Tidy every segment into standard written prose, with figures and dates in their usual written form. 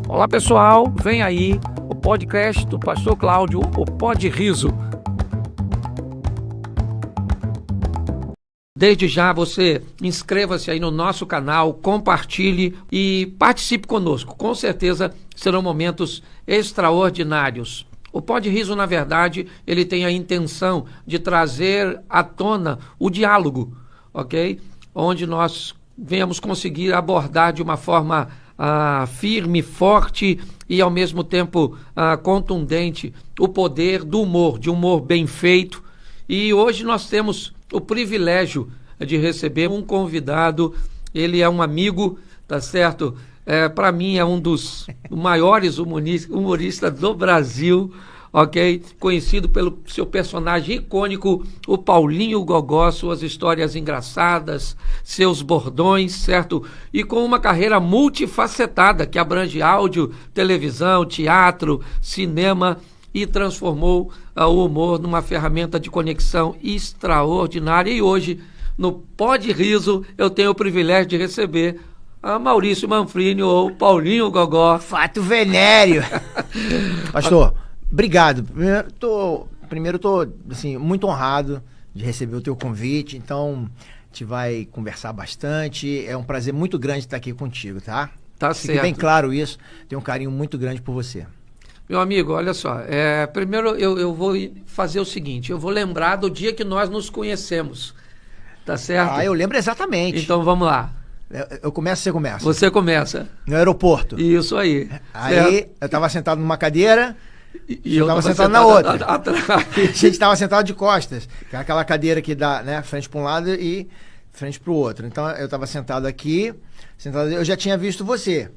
Olá pessoal, vem aí o podcast do Pastor Cláudio, o Pod Riso. Desde já você inscreva-se aí no nosso canal, compartilhe e participe conosco. Com certeza serão momentos extraordinários. O Pod Riso, na verdade, ele tem a intenção de trazer à tona o diálogo, ok? Onde nós venhamos conseguir abordar de uma forma firme, forte e ao mesmo tempo contundente o poder do humor, de humor bem feito. E hoje nós temos o privilégio de receber um convidado. Ele é um amigo, tá certo? Para mim é um dos maiores humoristas do Brasil, ok? Conhecido pelo seu personagem icônico, o Paulinho Gogó, suas histórias engraçadas, seus bordões, certo? E com uma carreira multifacetada que abrange áudio, televisão, teatro, cinema e transformou o humor numa ferramenta de conexão extraordinária. E hoje, no Pod Riso, eu tenho o privilégio de receber a Maurício Manfrini, ou Paulinho Gogó. Fato venéreo. Pastor, obrigado. Primeiro tô assim, muito honrado de receber o teu convite. Então, a gente vai conversar bastante. É um prazer muito grande estar aqui contigo, tá? Tá Fique certo. bem claro isso. Tenho um carinho muito grande por você. Meu amigo, olha só. Primeiro eu vou fazer o seguinte. Eu vou lembrar do dia que nós nos conhecemos. Tá certo? Eu lembro exatamente. Então vamos lá. Eu começo, você começa. Você começa. No aeroporto. Isso aí. Aí certo? eu estava sentado numa cadeira E eu estava sentado na outra. Atrás. A gente estava sentado de costas, que é aquela cadeira que dá, né, frente para um lado e frente para o outro. Então eu estava sentado aqui, eu já tinha visto você.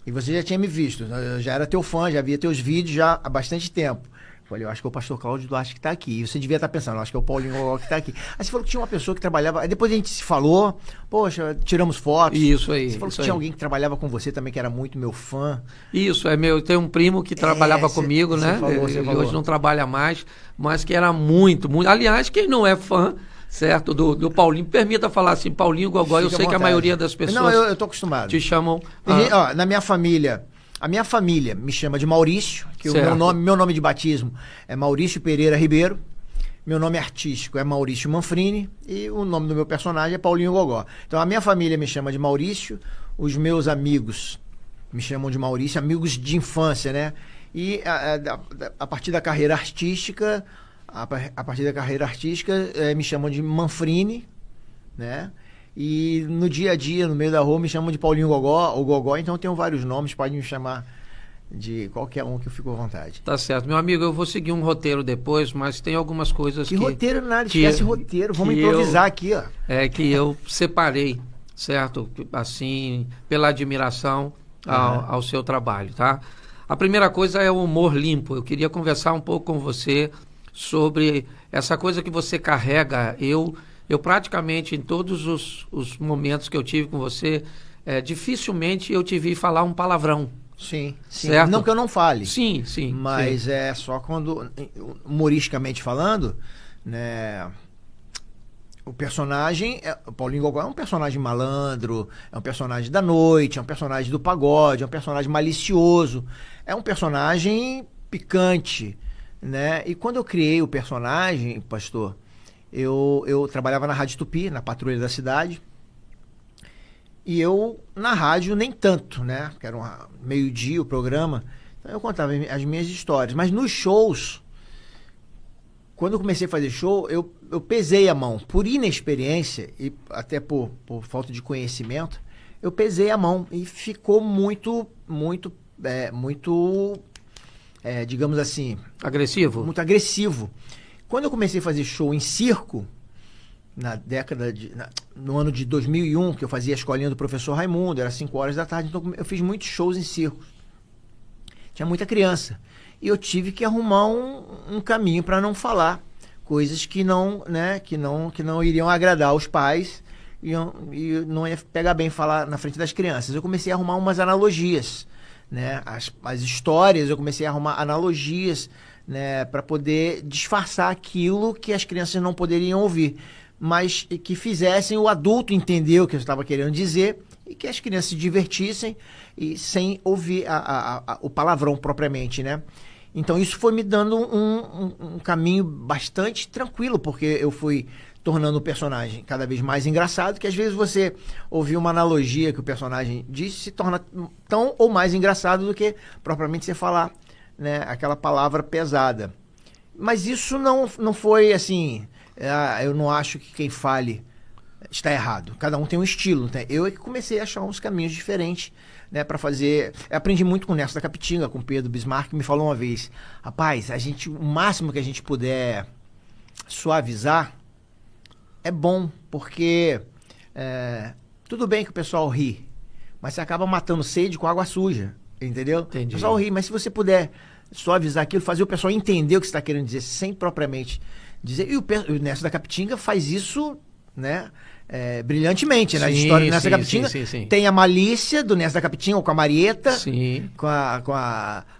E você já tinha me visto. Eu já era teu fã, já via teus vídeos já há bastante tempo. Falei, eu acho que é o pastor Cláudio Duarte que está aqui. E você devia estar pensando, eu acho que é o Paulinho Gogó que está aqui. Aí você falou que tinha uma pessoa que trabalhava. Aí depois a gente se falou, poxa, tiramos fotos. Isso aí. Você falou que tinha alguém que trabalhava com você também, que era muito meu fã. Isso, eu tenho um primo que trabalhava comigo, né? Você falou. Hoje não trabalha mais, mas que era muito. Aliás, quem não é fã, certo, do Paulinho, permita falar assim, Paulinho Gogó, eu sei que a maioria das pessoas não, eu tô acostumado. Te chamam. Na minha família. A minha família me chama de Maurício, que o meu nome de batismo é Maurício Pereira Ribeiro. Meu nome artístico é Maurício Manfrini e o nome do meu personagem é Paulinho Gogó. Então a minha família me chama de Maurício, os meus amigos me chamam de Maurício, amigos de infância, né? E a partir da carreira artística, me chamam de Manfrini, né? E no dia a dia, no meio da rua, me chamam de Paulinho Gogó ou Gogó, então eu tenho vários nomes, pode me chamar de qualquer um que eu fico à vontade. Tá certo. Meu amigo, eu vou seguir um roteiro depois, mas tem algumas coisas que... roteiro nada, esquece roteiro, vamos improvisar aqui, ó. Que eu separei, certo? Assim, pela admiração ao seu trabalho, tá? A primeira coisa é o humor limpo. Eu queria conversar um pouco com você sobre essa coisa que você carrega. Eu praticamente, em todos os momentos que eu tive com você, dificilmente eu te vi falar um palavrão. Sim. Certo? Não que eu não fale. Sim. Mas é só quando, humoristicamente falando, né, o personagem, o Paulinho Gogó é um personagem malandro, é um personagem da noite, é um personagem do pagode, é um personagem malicioso, é um personagem picante, né? E quando eu criei o personagem, pastor, eu trabalhava na Rádio Tupi, na Patrulha da Cidade. E eu, na rádio, nem tanto, né? Porque era meio-dia o programa. Então eu contava as minhas histórias. Mas nos shows, quando eu comecei a fazer show, eu pesei a mão. Por inexperiência e até por falta de conhecimento, eu pesei a mão. E ficou muito, digamos assim... Agressivo? Muito agressivo. Quando eu comecei a fazer show em circo, no ano de 2001, que eu fazia a escolinha do professor Raimundo, era 5 horas da tarde, então eu fiz muitos shows em circo. Tinha muita criança. E eu tive que arrumar um caminho para não falar coisas que não iriam agradar os pais e não ia pegar bem falar na frente das crianças. Eu comecei a arrumar umas analogias, né? As histórias, eu comecei a arrumar analogias, né, para poder disfarçar aquilo que as crianças não poderiam ouvir, mas que fizessem o adulto entender o que eu estava querendo dizer e que as crianças se divertissem e sem ouvir o palavrão propriamente, né? Então isso foi me dando um caminho bastante tranquilo, porque eu fui tornando o personagem cada vez mais engraçado, que às vezes você ouvir uma analogia que o personagem disse se torna tão ou mais engraçado do que propriamente você falar, né, aquela palavra pesada. Mas isso não foi assim, eu não acho que quem fale está errado. Cada um tem um estilo, né? Eu é que comecei a achar uns caminhos diferentes, né, para fazer. Eu aprendi muito com o Nerso da Capitinga, com o Pedro Bismarck, que me falou uma vez: rapaz, o máximo que a gente puder suavizar é bom, porque tudo bem que o pessoal ri, mas você acaba matando sede com água suja, entendeu? Entendi. O pessoal ri, mas se você puder suavizar aquilo, fazer o pessoal entender o que você está querendo dizer, sem propriamente dizer. E o Nerso da Capitinga faz isso, né, brilhantemente, né? A história do Nerso da Capitinga tem a malícia do Nerso da Capitinga, com a Marieta,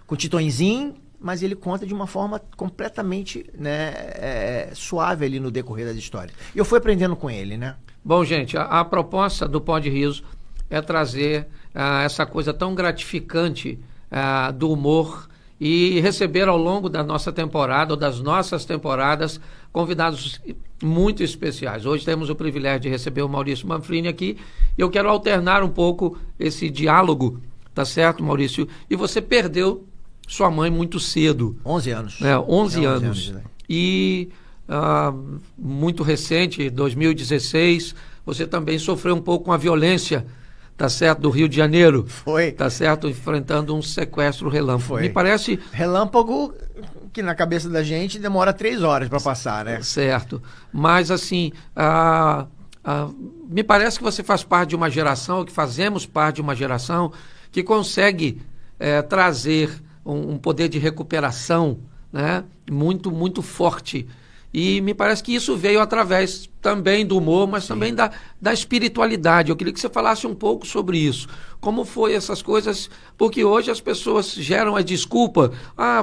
com o Titõezinho, mas ele conta de uma forma completamente, né, suave ali no decorrer das histórias. E eu fui aprendendo com ele, né? Bom, gente, a proposta do Pó de Riso é trazer essa coisa tão gratificante do humor e receber ao longo da nossa temporada, ou das nossas temporadas, convidados muito especiais. Hoje temos o privilégio de receber o Maurício Manfrini aqui, e eu quero alternar um pouco esse diálogo, tá certo, Maurício? E você perdeu sua mãe muito cedo. 11 anos. 11 anos. E muito recente, 2016, você também sofreu um pouco com a violência, tá certo, do Rio de Janeiro. Foi. Tá certo, enfrentando um sequestro relâmpago. Foi. Me parece... Relâmpago que na cabeça da gente demora 3 horas para passar, né? Certo. Mas, assim, me parece que você faz parte de uma geração, que fazemos parte de uma geração que consegue trazer um poder de recuperação, né, muito, muito forte. E me parece que isso veio através também do humor, mas também da espiritualidade. Eu queria que você falasse um pouco sobre isso. Como foi essas coisas? Porque hoje as pessoas geram a desculpa.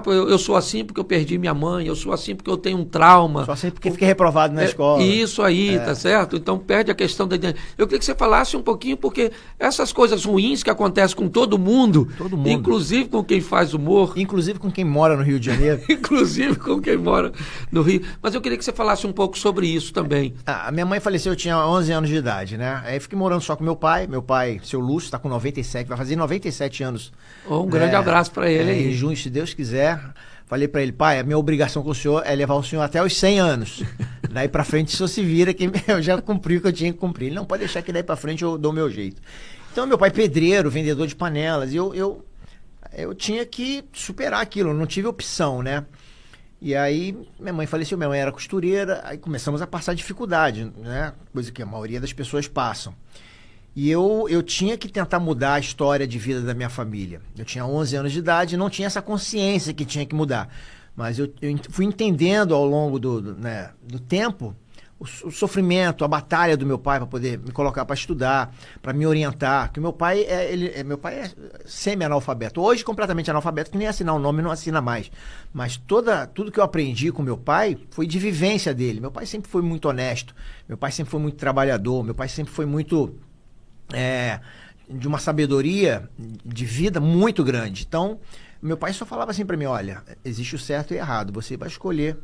Eu sou assim porque eu perdi minha mãe, eu sou assim porque eu tenho um trauma. Sou assim porque fiquei reprovado na escola. Isso aí, tá certo? Então perde a questão da identidade. Eu queria que você falasse um pouquinho, porque essas coisas ruins que acontecem com todo mundo, inclusive com quem faz humor. Inclusive com quem mora no Rio de Janeiro. Inclusive com quem mora no Rio. Mas eu queria que você falasse um pouco sobre isso também. A minha mãe faleceu, eu tinha 11 anos de idade, né? Aí fiquei morando só com meu pai, seu Lúcio, está com 97, vai fazer 97 anos. Um grande abraço para ele aí. Em junho, se Deus quiser. Falei para ele: pai, a minha obrigação com o senhor é levar o senhor até os 100 anos. Daí para frente o senhor se vira, que eu já cumpri o que eu tinha que cumprir. Ele: não, pode deixar que daí para frente eu dou o meu jeito. Então meu pai pedreiro, vendedor de panelas, e eu tinha que superar aquilo, eu não tive opção, né? E aí minha mãe faleceu, minha mãe era costureira, aí começamos a passar dificuldade, né? Coisa que a maioria das pessoas passam. E eu tinha que tentar mudar a história de vida da minha família. Eu tinha 11 anos de idade e não tinha essa consciência que tinha que mudar. Mas eu fui entendendo ao longo do tempo o sofrimento, a batalha do meu pai para poder me colocar para estudar, para me orientar. Que meu pai meu pai é semi-analfabeto. Hoje completamente analfabeto, que nem assinar o nome não assina mais. Mas tudo que eu aprendi com meu pai foi de vivência dele. Meu pai sempre foi muito honesto. Meu pai sempre foi muito trabalhador. Meu pai sempre foi muito... de uma sabedoria de vida muito grande. Então, meu pai só falava assim para mim: olha, existe o certo e o errado, você vai escolher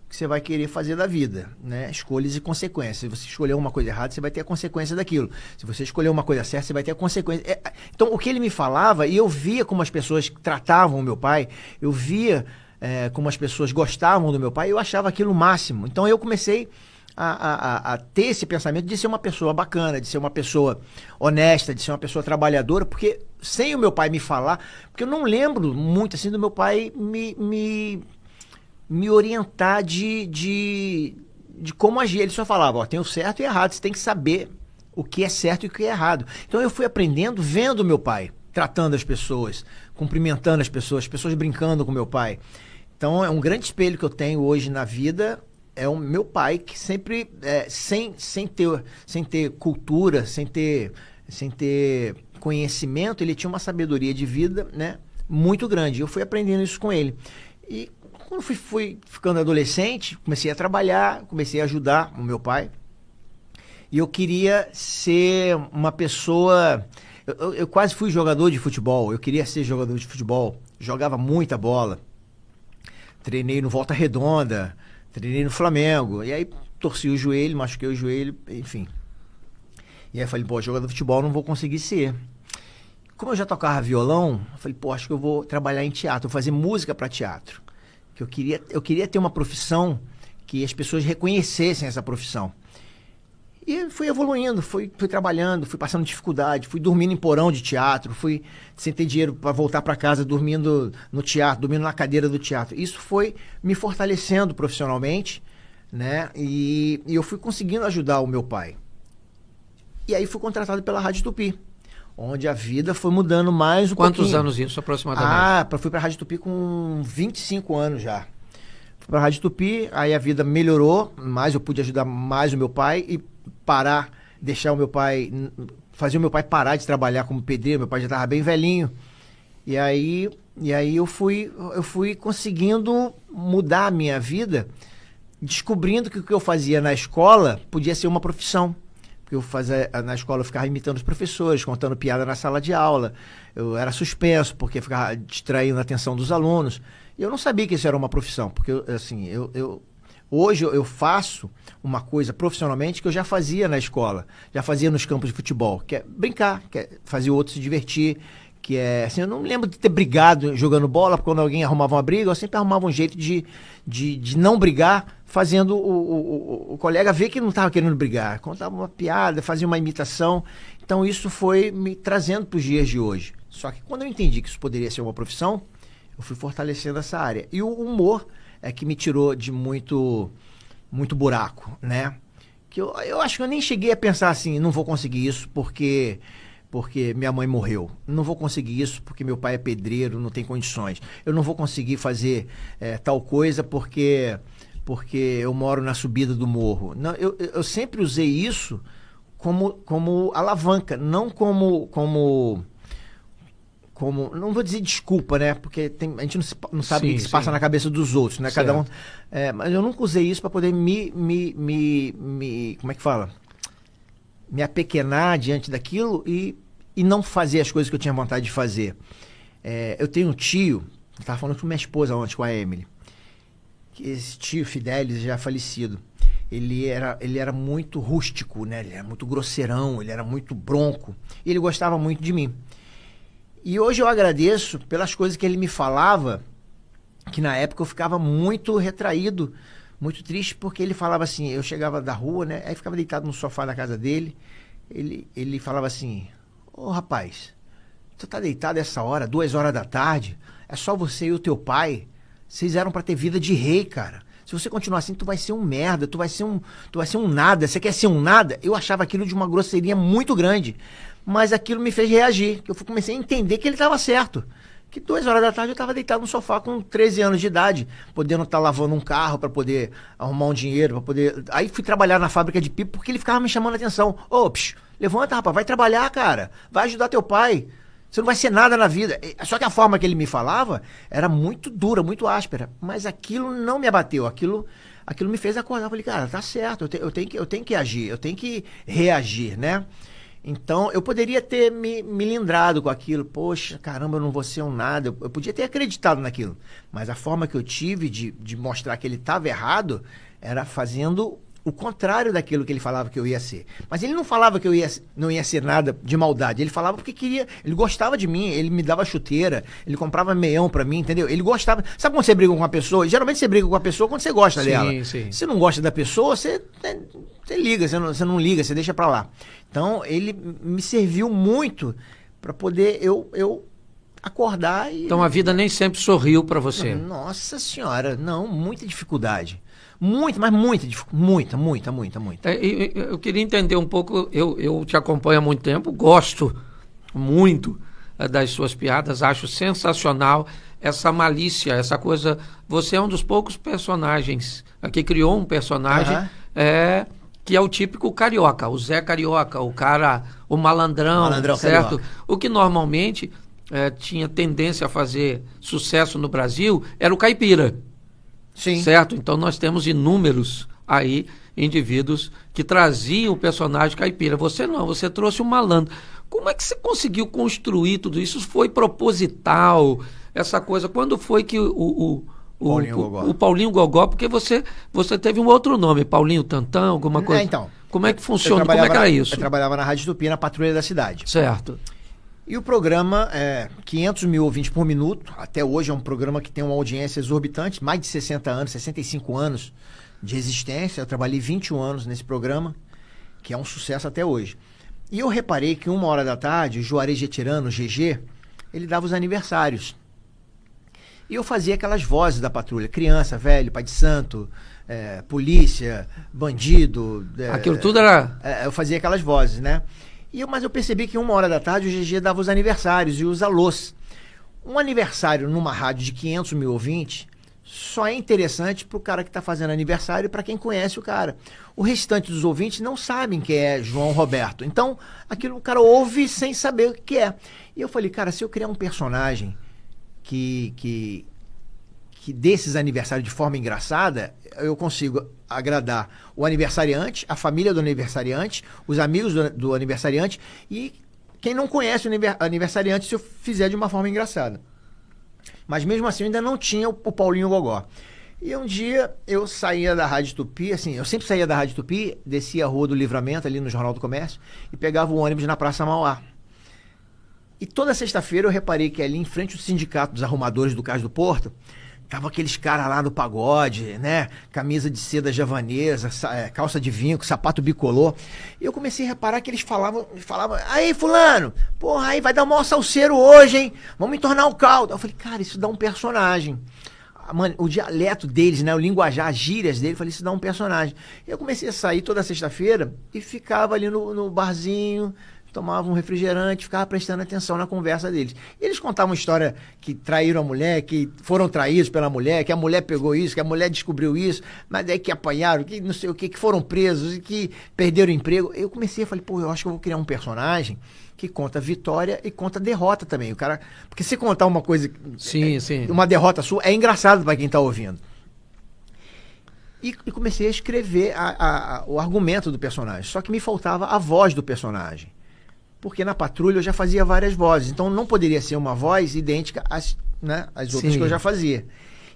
o que você vai querer fazer da vida, né? Escolhas e consequências. Se você escolher uma coisa errada, você vai ter a consequência daquilo. Se você escolher uma coisa certa, você vai ter a consequência. Então, o que ele me falava, e eu via como as pessoas tratavam o meu pai, eu via como as pessoas gostavam do meu pai, eu achava aquilo o máximo. Então, eu comecei a ter esse pensamento de ser uma pessoa bacana, de ser uma pessoa honesta, de ser uma pessoa trabalhadora, porque sem o meu pai me falar, porque eu não lembro muito assim do meu pai me orientar de como agir. Ele só falava: ó, tem o certo e o errado, você tem que saber o que é certo e o que é errado. Então eu fui aprendendo vendo o meu pai, tratando as pessoas, cumprimentando as pessoas brincando com meu pai. Então é um grande espelho que eu tenho hoje na vida. É o meu pai, que sempre, sem ter cultura, sem ter conhecimento, ele tinha uma sabedoria de vida, né, muito grande. Eu fui aprendendo isso com ele. E quando fui ficando adolescente, comecei a trabalhar, comecei a ajudar o meu pai. E eu queria ser uma pessoa... Eu quase fui jogador de futebol. Eu queria ser jogador de futebol. Jogava muita bola. Treinei no Volta Redonda. Treinei no Flamengo. E aí torci o joelho, machuquei o joelho, enfim. E aí eu falei, pô, jogador de futebol não vou conseguir ser. Como eu já tocava violão, eu falei, pô, acho que eu vou trabalhar em teatro, vou fazer música para teatro. Que eu queria ter uma profissão que as pessoas reconhecessem essa profissão. E fui evoluindo, fui trabalhando, fui passando dificuldade, fui dormindo em porão de teatro, fui sem ter dinheiro para voltar para casa, dormindo no teatro, dormindo na cadeira do teatro. Isso foi me fortalecendo profissionalmente, né? E eu fui conseguindo ajudar o meu pai. E aí fui contratado pela Rádio Tupi, onde a vida foi mudando mais um pouquinho. Quantos anos isso aproximadamente? Fui pra Rádio Tupi com 25 anos já. Fui pra Rádio Tupi, aí a vida melhorou, mas eu pude ajudar mais o meu pai e fazer o meu pai parar de trabalhar como pedreiro. Meu pai já estava bem velhinho. E aí eu fui conseguindo mudar a minha vida, descobrindo que o que eu fazia na escola podia ser uma profissão. Na escola eu ficava imitando os professores, contando piada na sala de aula. Eu era suspenso porque ficava distraindo a atenção dos alunos. E eu não sabia que isso era uma profissão, porque hoje eu faço uma coisa profissionalmente que eu já fazia na escola, já fazia nos campos de futebol, que é brincar, que é fazer o outro se divertir, que é, assim, eu não me lembro de ter brigado jogando bola, porque quando alguém arrumava uma briga, eu sempre arrumava um jeito de não brigar, fazendo o colega ver que não estava querendo brigar, contava uma piada, fazia uma imitação. Então isso foi me trazendo para os dias de hoje. Só que quando eu entendi que isso poderia ser uma profissão, eu fui fortalecendo essa área. E o humor é que me tirou de muito buraco, né? Que eu acho que eu nem cheguei a pensar assim, não vou conseguir isso porque minha mãe morreu. Não vou conseguir isso porque meu pai é pedreiro, não tem condições. Eu não vou conseguir fazer tal coisa porque eu moro na subida do morro. Não, eu sempre usei isso como alavanca, não como não vou dizer desculpa, né? Porque a gente não sabe o que se passa na cabeça dos outros, né? Certo. Cada um. Mas eu nunca usei isso para poder como é que fala? Me apequenar diante daquilo e não fazer as coisas que eu tinha vontade de fazer. Eu tenho um tio, eu estava falando com minha esposa ontem, com a Emily, que esse tio Fidelis já falecido. Ele era muito rústico, né? Ele era muito grosseirão, ele era muito bronco. E ele gostava muito de mim. E hoje eu agradeço pelas coisas que ele me falava, que na época eu ficava muito retraído, muito triste, porque ele falava assim, eu chegava da rua, né? Aí ficava deitado no sofá da casa dele, ele falava assim, ô rapaz, tu tá deitado essa hora, 2 horas da tarde, é só você e o teu pai, vocês eram pra ter vida de rei, cara. Se você continuar assim, tu vai ser um merda, tu vai ser um nada, você quer ser um nada? Eu achava aquilo de uma grosseria muito grande. Mas aquilo me fez reagir, que eu comecei a entender que ele estava certo. Que 2 horas da tarde eu estava deitado no sofá com 13 anos de idade, podendo estar lavando um carro para poder arrumar um dinheiro, para poder... Aí fui trabalhar na fábrica de pipa porque ele ficava me chamando a atenção. Levanta, rapaz, vai trabalhar, cara. Vai ajudar teu pai. Você não vai ser nada na vida. Só que a forma que ele me falava era muito dura, muito áspera. Mas aquilo não me abateu, aquilo me fez acordar. Eu falei, cara, tá certo, eu tenho que agir, eu tenho que reagir, né? Então, eu poderia ter me lindrado com aquilo. Poxa, caramba, eu não vou ser um nada. Eu podia ter acreditado naquilo. Mas a forma que eu tive de mostrar que ele estava errado era fazendo o contrário daquilo que ele falava que eu ia ser. Mas ele não falava que eu não ia ser nada de maldade. Ele falava porque queria. Ele gostava de mim, ele me dava chuteira, ele comprava meião pra mim, entendeu? Ele gostava. Sabe quando você briga com uma pessoa? Geralmente você briga com uma pessoa quando você gosta dela. Sim. Se não gosta da pessoa, você liga, você não liga, você deixa pra lá. Então, ele me serviu muito para poder eu acordar e... Então, a vida nem sempre sorriu para você. Nossa senhora, não, muita dificuldade. Muita. Eu queria entender um pouco, eu te acompanho há muito tempo, gosto muito das suas piadas, acho sensacional essa malícia, essa coisa... Você é um dos poucos personagens, que criou um personagem... que é o típico carioca, o Zé Carioca, o cara, o malandrão certo? Carioca. O que normalmente tinha tendência a fazer sucesso no Brasil era o caipira. Sim. Certo? Então nós temos inúmeros aí indivíduos que traziam o personagem caipira. Você não, você trouxe um malandro. Como é que você conseguiu construir tudo isso? Foi proposital, essa coisa? Quando foi que o Paulinho Gogó, porque você teve um outro nome, Paulinho Tantã, alguma coisa? Então. Como é que funciona? Como é que era isso? Eu trabalhava na Rádio Tupi, na Patrulha da Cidade. Certo. E o programa é 500 mil ouvintes por minuto. Até hoje é um programa que tem uma audiência exorbitante, mais de 60 anos, 65 anos de existência. Eu trabalhei 21 anos nesse programa, que é um sucesso até hoje. E eu reparei que 1h da tarde, o Juarez Getirano, o GG, ele dava os aniversários. E eu fazia aquelas vozes da patrulha, criança, velho, pai de santo, polícia, bandido. Aquilo tudo era... eu fazia aquelas vozes, né? Mas eu percebi que 1h da tarde o GG dava os aniversários e os alôs. Um aniversário numa rádio de 500 mil ouvintes só é interessante para o cara que está fazendo aniversário e para quem conhece o cara. O restante dos ouvintes não sabem quem é João Roberto. Então, aquilo o cara ouve sem saber o que é. E eu falei, cara, se eu criar um personagem que desses aniversários de forma engraçada, eu consigo agradar o aniversariante, a família do aniversariante, os amigos do aniversariante e quem não conhece o aniversariante se eu fizer de uma forma engraçada. Mas mesmo assim eu ainda não tinha o Paulinho Gogó. E um dia eu saía da Rádio Tupi, assim, eu sempre saía da Rádio Tupi, descia a Rua do Livramento, ali no Jornal do Comércio, e pegava o ônibus na Praça Mauá. E toda sexta-feira eu reparei que ali em frente ao Sindicato dos Arrumadores do Cais do Porto, tava aqueles caras lá do pagode, né? Camisa de seda javanesa, calça de vinco, sapato bicolor. E eu comecei a reparar que eles falavam, aí fulano, porra, aí vai dar o maior salseiro hoje, hein? Vamos entornar o caldo. Eu falei, cara, isso dá um personagem. Mano, o dialeto deles, né? O linguajar, as gírias deles, eu falei, isso dá um personagem. E eu comecei a sair toda sexta-feira e ficava ali no barzinho, tomava um refrigerante, ficava prestando atenção na conversa deles. E eles contavam história que traíram a mulher, que foram traídos pela mulher, que a mulher pegou isso, que a mulher descobriu isso, mas daí que apanharam, que não sei o que foram presos e que perderam o emprego. Eu comecei a falar, pô, eu acho que eu vou criar um personagem que conta vitória e conta derrota também. O cara, porque se contar uma coisa, sim. uma derrota sua, é engraçado para quem tá ouvindo. E comecei a escrever o argumento do personagem, só que me faltava a voz do personagem. Porque na patrulha eu já fazia várias vozes, então não poderia ser uma voz idêntica às outras que eu já fazia.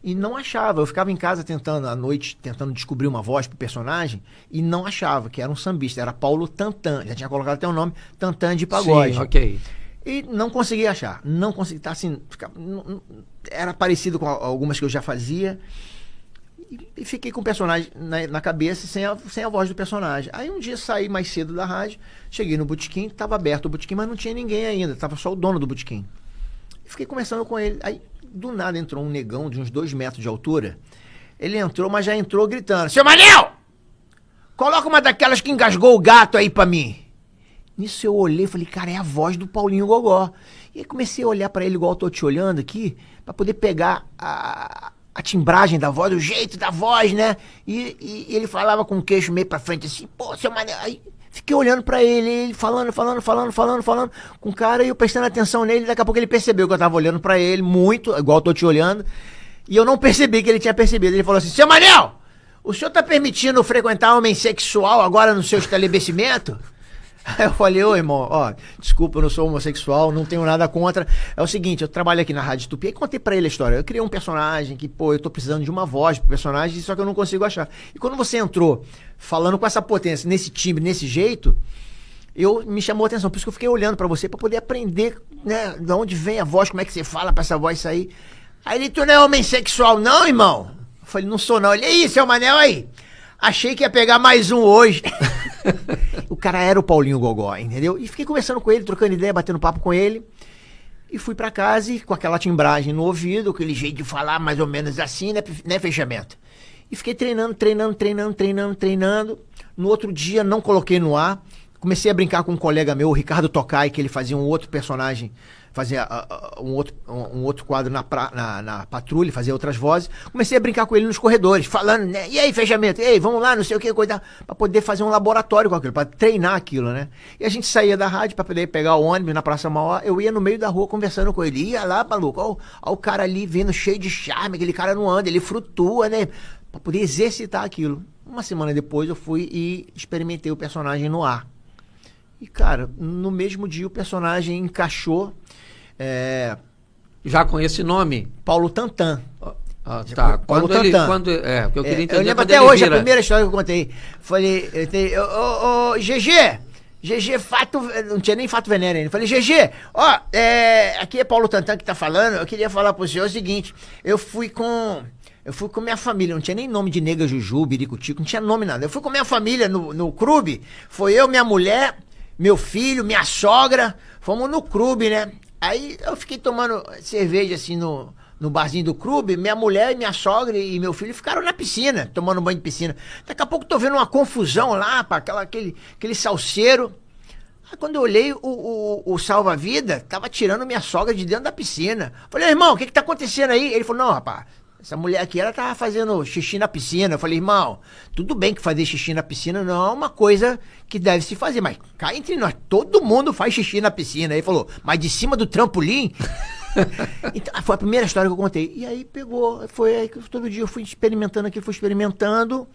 E não achava, eu ficava em casa à noite, tentando descobrir uma voz pro personagem, e não achava, que era um sambista, era Paulo Tantã, já tinha colocado até o nome, Tantã de Pagode. Sim, ok. E não conseguia achar, tá assim, era parecido com algumas que eu já fazia, e fiquei com o personagem na cabeça sem a voz do personagem. Aí um dia saí mais cedo da rádio, cheguei no botequim, estava aberto o botequim, mas não tinha ninguém ainda, estava só o dono do botequim. E fiquei conversando com ele. Aí do nada entrou um negão de uns 2 metros de altura. Ele entrou, mas já entrou gritando: "Seu Manel! Coloca uma daquelas que engasgou o gato aí pra mim." Nisso eu olhei e falei, cara, é a voz do Paulinho Gogó. E aí comecei a olhar pra ele igual eu tô te olhando aqui, pra poder pegar a timbragem da voz, o jeito da voz, né? E ele falava com o queixo meio pra frente assim, pô, seu Manel. Aí fiquei olhando pra ele falando com o cara, e eu prestando atenção nele. Daqui a pouco ele percebeu que eu tava olhando pra ele muito, igual eu tô te olhando. E eu não percebi que ele tinha percebido. Ele falou assim: "Seu Manel, o senhor tá permitindo frequentar homem sexual agora no seu estabelecimento?" Aí eu falei: "Ô irmão, ó, desculpa, eu não sou homossexual, não tenho nada contra. É o seguinte, eu trabalho aqui na Rádio Tupi." Aí contei pra ele a história. Eu criei um personagem que, pô, eu tô precisando de uma voz pro personagem, só que eu não consigo achar. E quando você entrou falando com essa potência, nesse timbre, nesse jeito, me chamou a atenção. Por isso que eu fiquei olhando pra você, pra poder aprender, né, de onde vem a voz, como é que você fala pra essa voz sair. Aí ele: "Tu não é homem sexual não, irmão?" Eu falei: "Não sou não." Ele: "Ih, seu Manel aí, achei que ia pegar mais um hoje." O cara era o Paulinho Gogó, entendeu? E fiquei conversando com ele, trocando ideia, batendo papo com ele. E fui pra casa e com aquela timbragem no ouvido, aquele jeito de falar mais ou menos assim, né, fechamento. E fiquei treinando. No outro dia não coloquei no ar. Comecei a brincar com um colega meu, o Ricardo Tocai, que ele fazia um outro personagem, fazia um outro quadro na patrulha, fazia outras vozes. Comecei a brincar com ele nos corredores, falando, né? "E aí, fechamento? Ei, vamos lá, não sei o que, coisa", pra poder fazer um laboratório com aquilo, pra treinar aquilo, né? E a gente saía da rádio pra poder pegar o ônibus na Praça Mauá. Eu ia no meio da rua conversando com ele. Ia lá, maluco, ó o cara ali vindo cheio de charme, aquele cara não anda, ele flutua, né? para poder exercitar aquilo. Uma semana depois eu fui e experimentei o personagem no ar. E, cara, no mesmo dia o personagem encaixou. Já com esse nome? Paulo Tantan. Tá. Paulo Quando ele, Tantan. eu queria entender. Eu lembro quando até ele hoje, vira. a primeira história que eu contei. Falei, GG, fato. Não tinha nem fato veneno ainda. Falei, GG, aqui é Paulo Tantan que tá falando. Eu queria falar pro senhor o seguinte: eu fui com minha família, não tinha nem nome de Nega Juju, Biricutico, não tinha nome nada. Eu fui com minha família no clube, foi eu, minha mulher, meu filho, minha sogra, fomos no clube, né? Aí eu fiquei tomando cerveja assim no barzinho do clube, minha mulher, minha sogra e meu filho ficaram na piscina, tomando banho de piscina. Daqui a pouco tô vendo uma confusão lá, pá, aquele salseiro. Aí quando eu olhei, o salva-vida tava tirando minha sogra de dentro da piscina. Falei, irmão, o que tá acontecendo aí? Ele falou, não, rapaz, essa mulher aqui, ela tava fazendo xixi na piscina. Eu falei, irmão, tudo bem que fazer xixi na piscina não é uma coisa que deve se fazer, mas cá entre nós, todo mundo faz xixi na piscina. Aí ele falou, mas de cima do trampolim? Então, foi a primeira história que eu contei. E aí pegou, foi aí que todo dia eu fui experimentando aquilo, fui experimentando,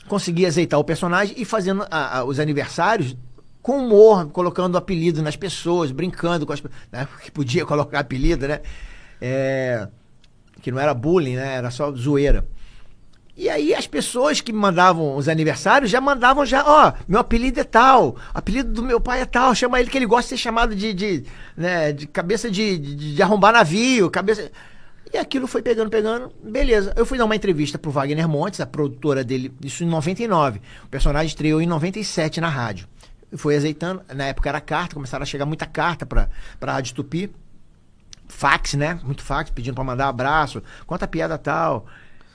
consegui azeitar o personagem e fazendo os aniversários com humor, colocando apelido nas pessoas, brincando com as pessoas, né? Que podia colocar apelido, né? Que não era bullying, né? Era só zoeira. E aí as pessoas que me mandavam os aniversários já mandavam meu apelido é tal, apelido do meu pai é tal, chama ele que ele gosta de ser chamado de cabeça de arrombar navio, cabeça... E aquilo foi pegando, beleza. Eu fui dar uma entrevista pro Wagner Montes, a produtora dele, isso em 99. O personagem estreou em 97 na rádio. Foi azeitando, na época era carta, começaram a chegar muita carta pra Rádio Tupi. Fax, né? Muito fax, pedindo pra mandar abraço, conta piada tal.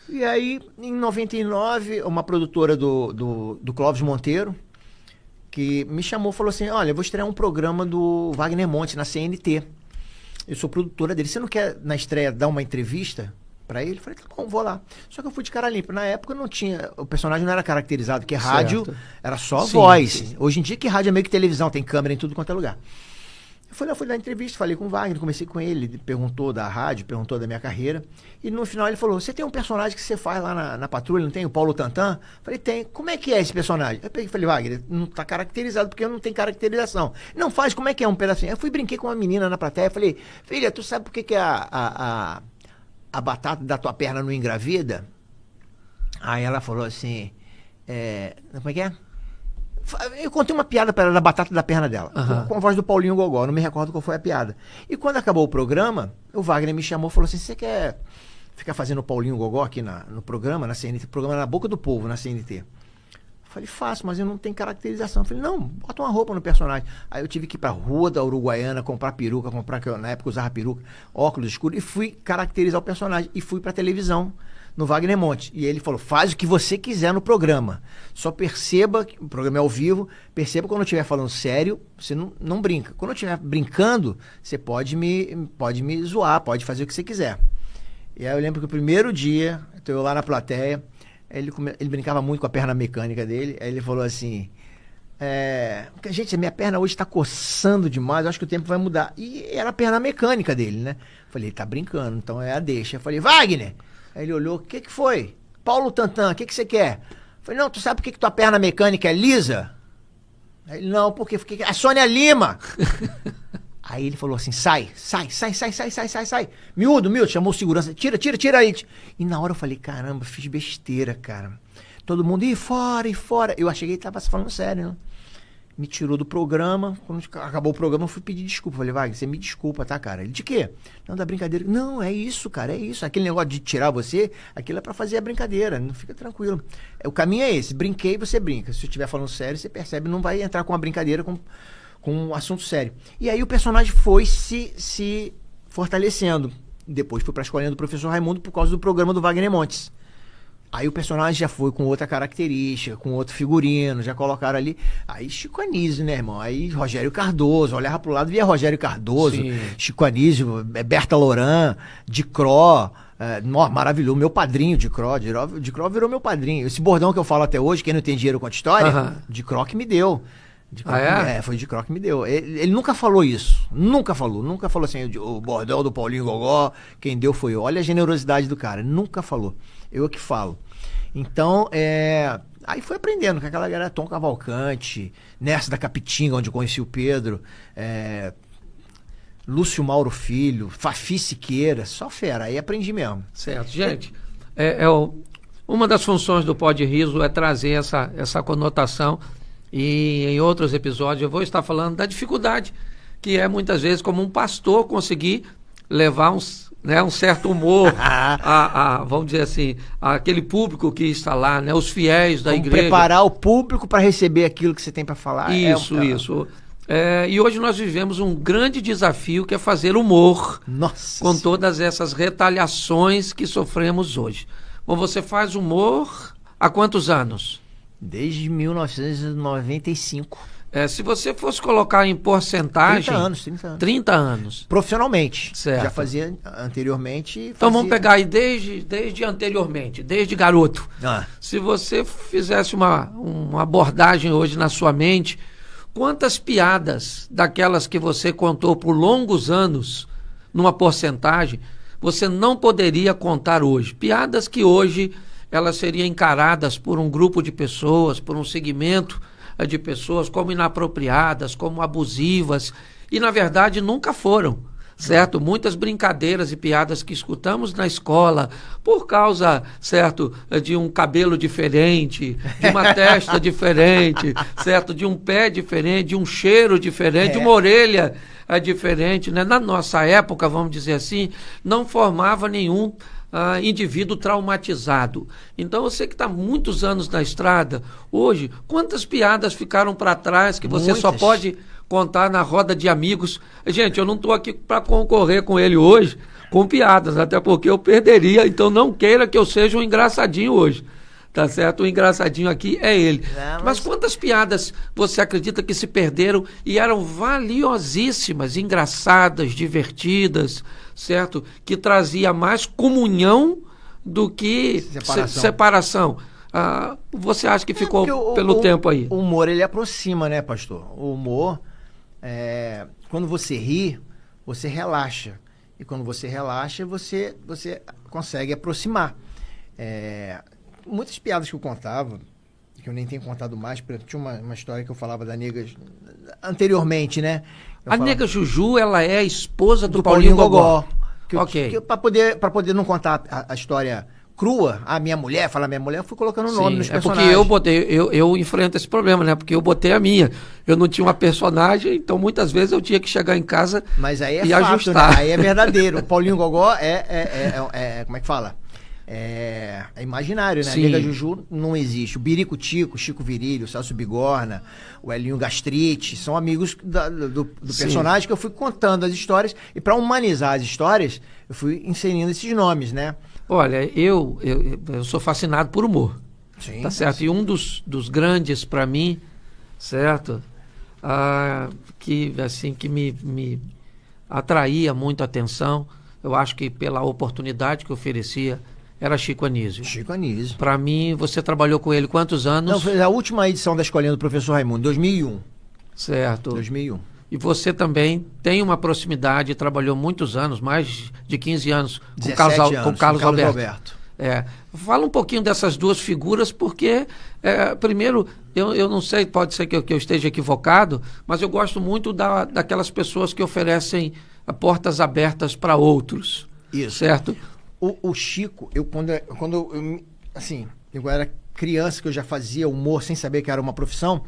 E aí, em 99, uma produtora do Clóvis Monteiro, que me chamou, falou assim, olha, eu vou estrear um programa do Wagner Montes na CNT. Eu sou produtora dele. Você não quer, na estreia, dar uma entrevista pra ele? Eu falei, tá bom, vou lá. Só que eu fui de cara limpa. Na época não tinha... O personagem não era caracterizado, porque rádio era só voz. Sim. Hoje em dia que rádio é meio que televisão, tem câmera em tudo quanto é lugar. Eu fui dar entrevista, falei com o Wagner, comecei com ele perguntou da rádio, perguntou da minha carreira. E no final ele falou, você tem um personagem que você faz lá na patrulha, não tem? O Paulo Tantan? Falei, tem. Como é que é esse personagem? Eu peguei e falei, Wagner, não tá caracterizado porque eu não tenho caracterização. Não faz, como é que é um pedacinho? Eu fui brinquei com uma menina na plateia, falei, filha, tu sabe por que a batata da tua perna não engravida? Aí ela falou assim, como é que é? Eu contei uma piada para ela da batata da perna dela, com a voz do Paulinho Gogó, não me recordo qual foi a piada. E quando acabou o programa, o Wagner me chamou e falou assim, você quer ficar fazendo o Paulinho Gogó aqui no programa, na CNT, programa Na Boca do Povo, na CNT? Eu falei, faço, mas eu não tenho caracterização. Eu falei, não, bota uma roupa no personagem. Aí eu tive que ir pra rua da Uruguaiana, comprar peruca, que eu, na época usava peruca, óculos escuros, e fui caracterizar o personagem, e fui pra televisão, no Wagner Montes. E ele falou, faz o que você quiser no programa. Só perceba, que o programa é ao vivo, perceba quando eu estiver falando sério, você não brinca. Quando eu estiver brincando, você pode me zoar, pode fazer o que você quiser. E aí eu lembro que o primeiro dia, eu lá na plateia, ele brincava muito com a perna mecânica dele, aí ele falou assim, gente, a minha perna hoje tá coçando demais, eu acho que o tempo vai mudar. E era a perna mecânica dele, né? Falei, tá brincando, então é a deixa. Eu falei, Wagner! Aí ele olhou, o que foi? Paulo Tantan, o que você quer? Eu falei, não, tu sabe por que tua perna mecânica é lisa? Aí ele, não, porque a Sônia Lima. Aí ele falou assim, sai. Miúdo, chamou o segurança, tira aí. E na hora eu falei, caramba, fiz besteira, cara. Todo mundo, fora. Eu cheguei e tava falando sério, né? Me tirou do programa. Quando acabou o programa, eu fui pedir desculpa. Falei, Wagner, você me desculpa, tá, cara? Ele, de quê? Não, da brincadeira. Não, é isso, cara, é isso. Aquele negócio de tirar você, aquilo é pra fazer a brincadeira. Não fica tranquilo. O caminho é esse. Brinquei, você brinca. Se eu estiver falando sério, você percebe, não vai entrar com uma brincadeira, com um assunto sério. E aí o personagem foi se fortalecendo. Depois fui pra escolinha do professor Raimundo por causa do programa do Wagner Montes. Aí o personagem já foi com outra característica, com outro figurino, já colocaram ali. Aí Chico Anísio, né, irmão? Aí Rogério Cardoso, olhava pro lado, via Rogério Cardoso, sim. Chico Anísio, Berta Loran, Dicró, maravilhoso, meu padrinho Dicró virou meu padrinho. Esse bordão que eu falo até hoje, quem não tem dinheiro conta história, Dicró que me deu. Foi de Croc que me deu. Ele nunca falou isso. Nunca falou assim, o bordel do Paulinho Gogó, quem deu foi eu. Olha a generosidade do cara. Nunca falou. Eu que falo. Então, aí foi aprendendo com aquela galera, Tom Cavalcante, Nessa da Capitinga, onde eu conheci o Pedro, Lúcio Mauro Filho, Fafi Siqueira, só fera. Aí aprendi mesmo. Certo. Gente, uma das funções do Pode Riso é trazer essa conotação, e em outros episódios eu vou estar falando da dificuldade que é muitas vezes como um pastor conseguir levar um certo humor vamos dizer assim, aquele público que está lá, né, os fiéis da igreja. Preparar o público para receber aquilo que você tem para falar. Isso. E hoje nós vivemos um grande desafio que é fazer humor. Nossa, com todas essas retaliações que sofremos hoje. Bom, você faz humor há quantos anos? Desde 1995. Se você fosse colocar em porcentagem... 30 anos. Profissionalmente. Certo. Já fazia anteriormente. Então vamos pegar aí desde anteriormente, desde garoto. Se você fizesse uma abordagem hoje na sua mente, quantas piadas daquelas que você contou por longos anos, numa porcentagem, você não poderia contar hoje? Piadas que hoje elas seriam encaradas por um grupo de pessoas, por um segmento de pessoas como inapropriadas, como abusivas, e na verdade nunca foram, certo? Muitas brincadeiras e piadas que escutamos na escola por causa, certo, de um cabelo diferente, de uma testa diferente, certo, de um pé diferente, de um cheiro diferente, de uma orelha diferente, né? Na nossa época, vamos dizer assim, não formava nenhum indivíduo traumatizado. Então você que está muitos anos na estrada, hoje, quantas piadas ficaram para trás que você só pode contar na roda de amigos? Gente, eu não estou aqui para concorrer com ele hoje com piadas, até porque eu perderia, então não queira que eu seja um engraçadinho hoje. Tá certo? O engraçadinho aqui é ele. Mas quantas piadas você acredita que se perderam e eram valiosíssimas, engraçadas, divertidas, certo? Que trazia mais comunhão do que separação. Você acha que ficou pelo tempo aí? O humor, ele aproxima, né, pastor? O humor, quando você ri, você relaxa. E quando você relaxa, você consegue aproximar. Muitas piadas que eu contava, que eu nem tenho contado mais, tinha uma história que eu falava da nega anteriormente, né? Nega Juju, ela é a esposa do Paulinho Gogó. Para poder não contar a história crua, a minha mulher, eu fui colocando o nome nos personagens. Porque eu enfrento esse problema, né? Porque eu botei a minha. Eu não tinha uma personagem, então muitas vezes eu tinha que chegar em casa e fato, ajustar. Né? Aí é verdadeiro. O Paulinho Gogó como é que fala? É imaginário, né? Sim. A Nega Juju não existe. O Birico Tico, Chico Virilho, o Celso Bigorna, o Elinho Gastrite, são amigos do personagem que eu fui contando as histórias. E para humanizar as histórias, eu fui inserindo esses nomes, né? Olha, eu sou fascinado por humor. Sim, tá certo? Sim. E um dos grandes para mim, certo? Que me atraía muito a atenção, eu acho que pela oportunidade que oferecia, era Chico Anísio. Chico Anísio. Para mim, você trabalhou com ele quantos anos? Não, foi a última edição da Escolinha do Professor Raimundo, 2001. Certo. 2001. E você também tem uma proximidade, trabalhou muitos anos, mais de 15 anos, com Carlos Alberto. Fala um pouquinho dessas duas figuras, porque, primeiro, eu não sei, pode ser que eu esteja equivocado, mas eu gosto muito daquelas pessoas que oferecem portas abertas para outros. Isso. Certo? O Chico, quando eu era criança, que eu já fazia humor sem saber que era uma profissão,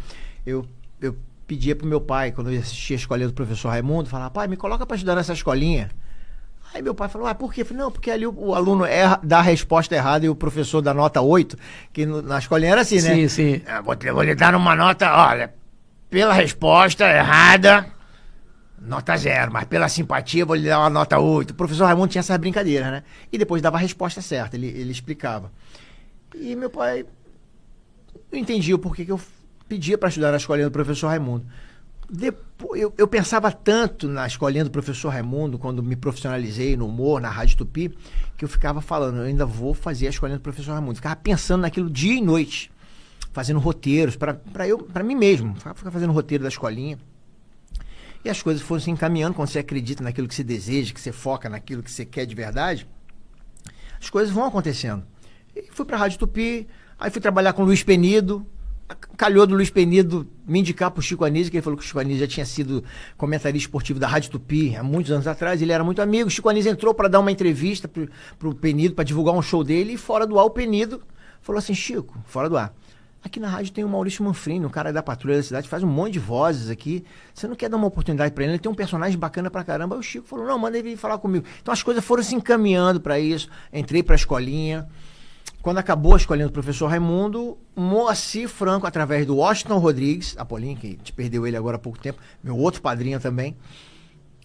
eu pedia pro meu pai, quando eu assistia a escolinha do Professor Raimundo, falava: pai, me coloca para ajudar nessa escolinha. Aí meu pai falou: por quê? Eu falei: não, porque ali o aluno dá a resposta errada e o professor dá nota 8, que na escolinha era assim, né? Sim, sim. Vou lhe dar uma nota, olha, pela resposta errada, nota 0, mas pela simpatia vou lhe dar uma nota 8. O professor Raimundo tinha essa brincadeira, né? E depois dava a resposta certa, ele explicava. E meu pai não entendia o porquê que eu pedia para estudar na escolinha do Professor Raimundo. Depois, eu pensava tanto na escolinha do Professor Raimundo, quando me profissionalizei no humor, na Rádio Tupi, que eu ficava falando: eu ainda vou fazer a escolinha do Professor Raimundo. Ficava pensando naquilo dia e noite. fazendo roteiros para mim mesmo, ficar fazendo roteiro da escolinha. E as coisas foram se encaminhando, quando você acredita naquilo que você deseja, que você foca naquilo que você quer de verdade, as coisas vão acontecendo. E fui para a Rádio Tupi, aí fui trabalhar com o Luiz Penido, calhou do Luiz Penido me indicar para o Chico Anísio, que ele falou que o Chico Anísio já tinha sido comentarista esportivo da Rádio Tupi há muitos anos atrás, ele era muito amigo. O Chico Anísio entrou para dar uma entrevista para o Penido, para divulgar um show dele, e fora do ar o Penido falou assim: Chico, fora do ar, aqui na rádio tem o Maurício Manfrini, um cara da Patrulha da Cidade, faz um monte de vozes aqui. Você não quer dar uma oportunidade pra ele? Ele tem um personagem bacana pra caramba. Aí o Chico falou: não, manda ele vir falar comigo. Então as coisas foram se encaminhando pra isso. Entrei pra escolinha. Quando acabou a escolinha do professor Raimundo, Moacir Franco, através do Washington Rodrigues, Apolinho, que te perdeu ele agora há pouco tempo, meu outro padrinho também,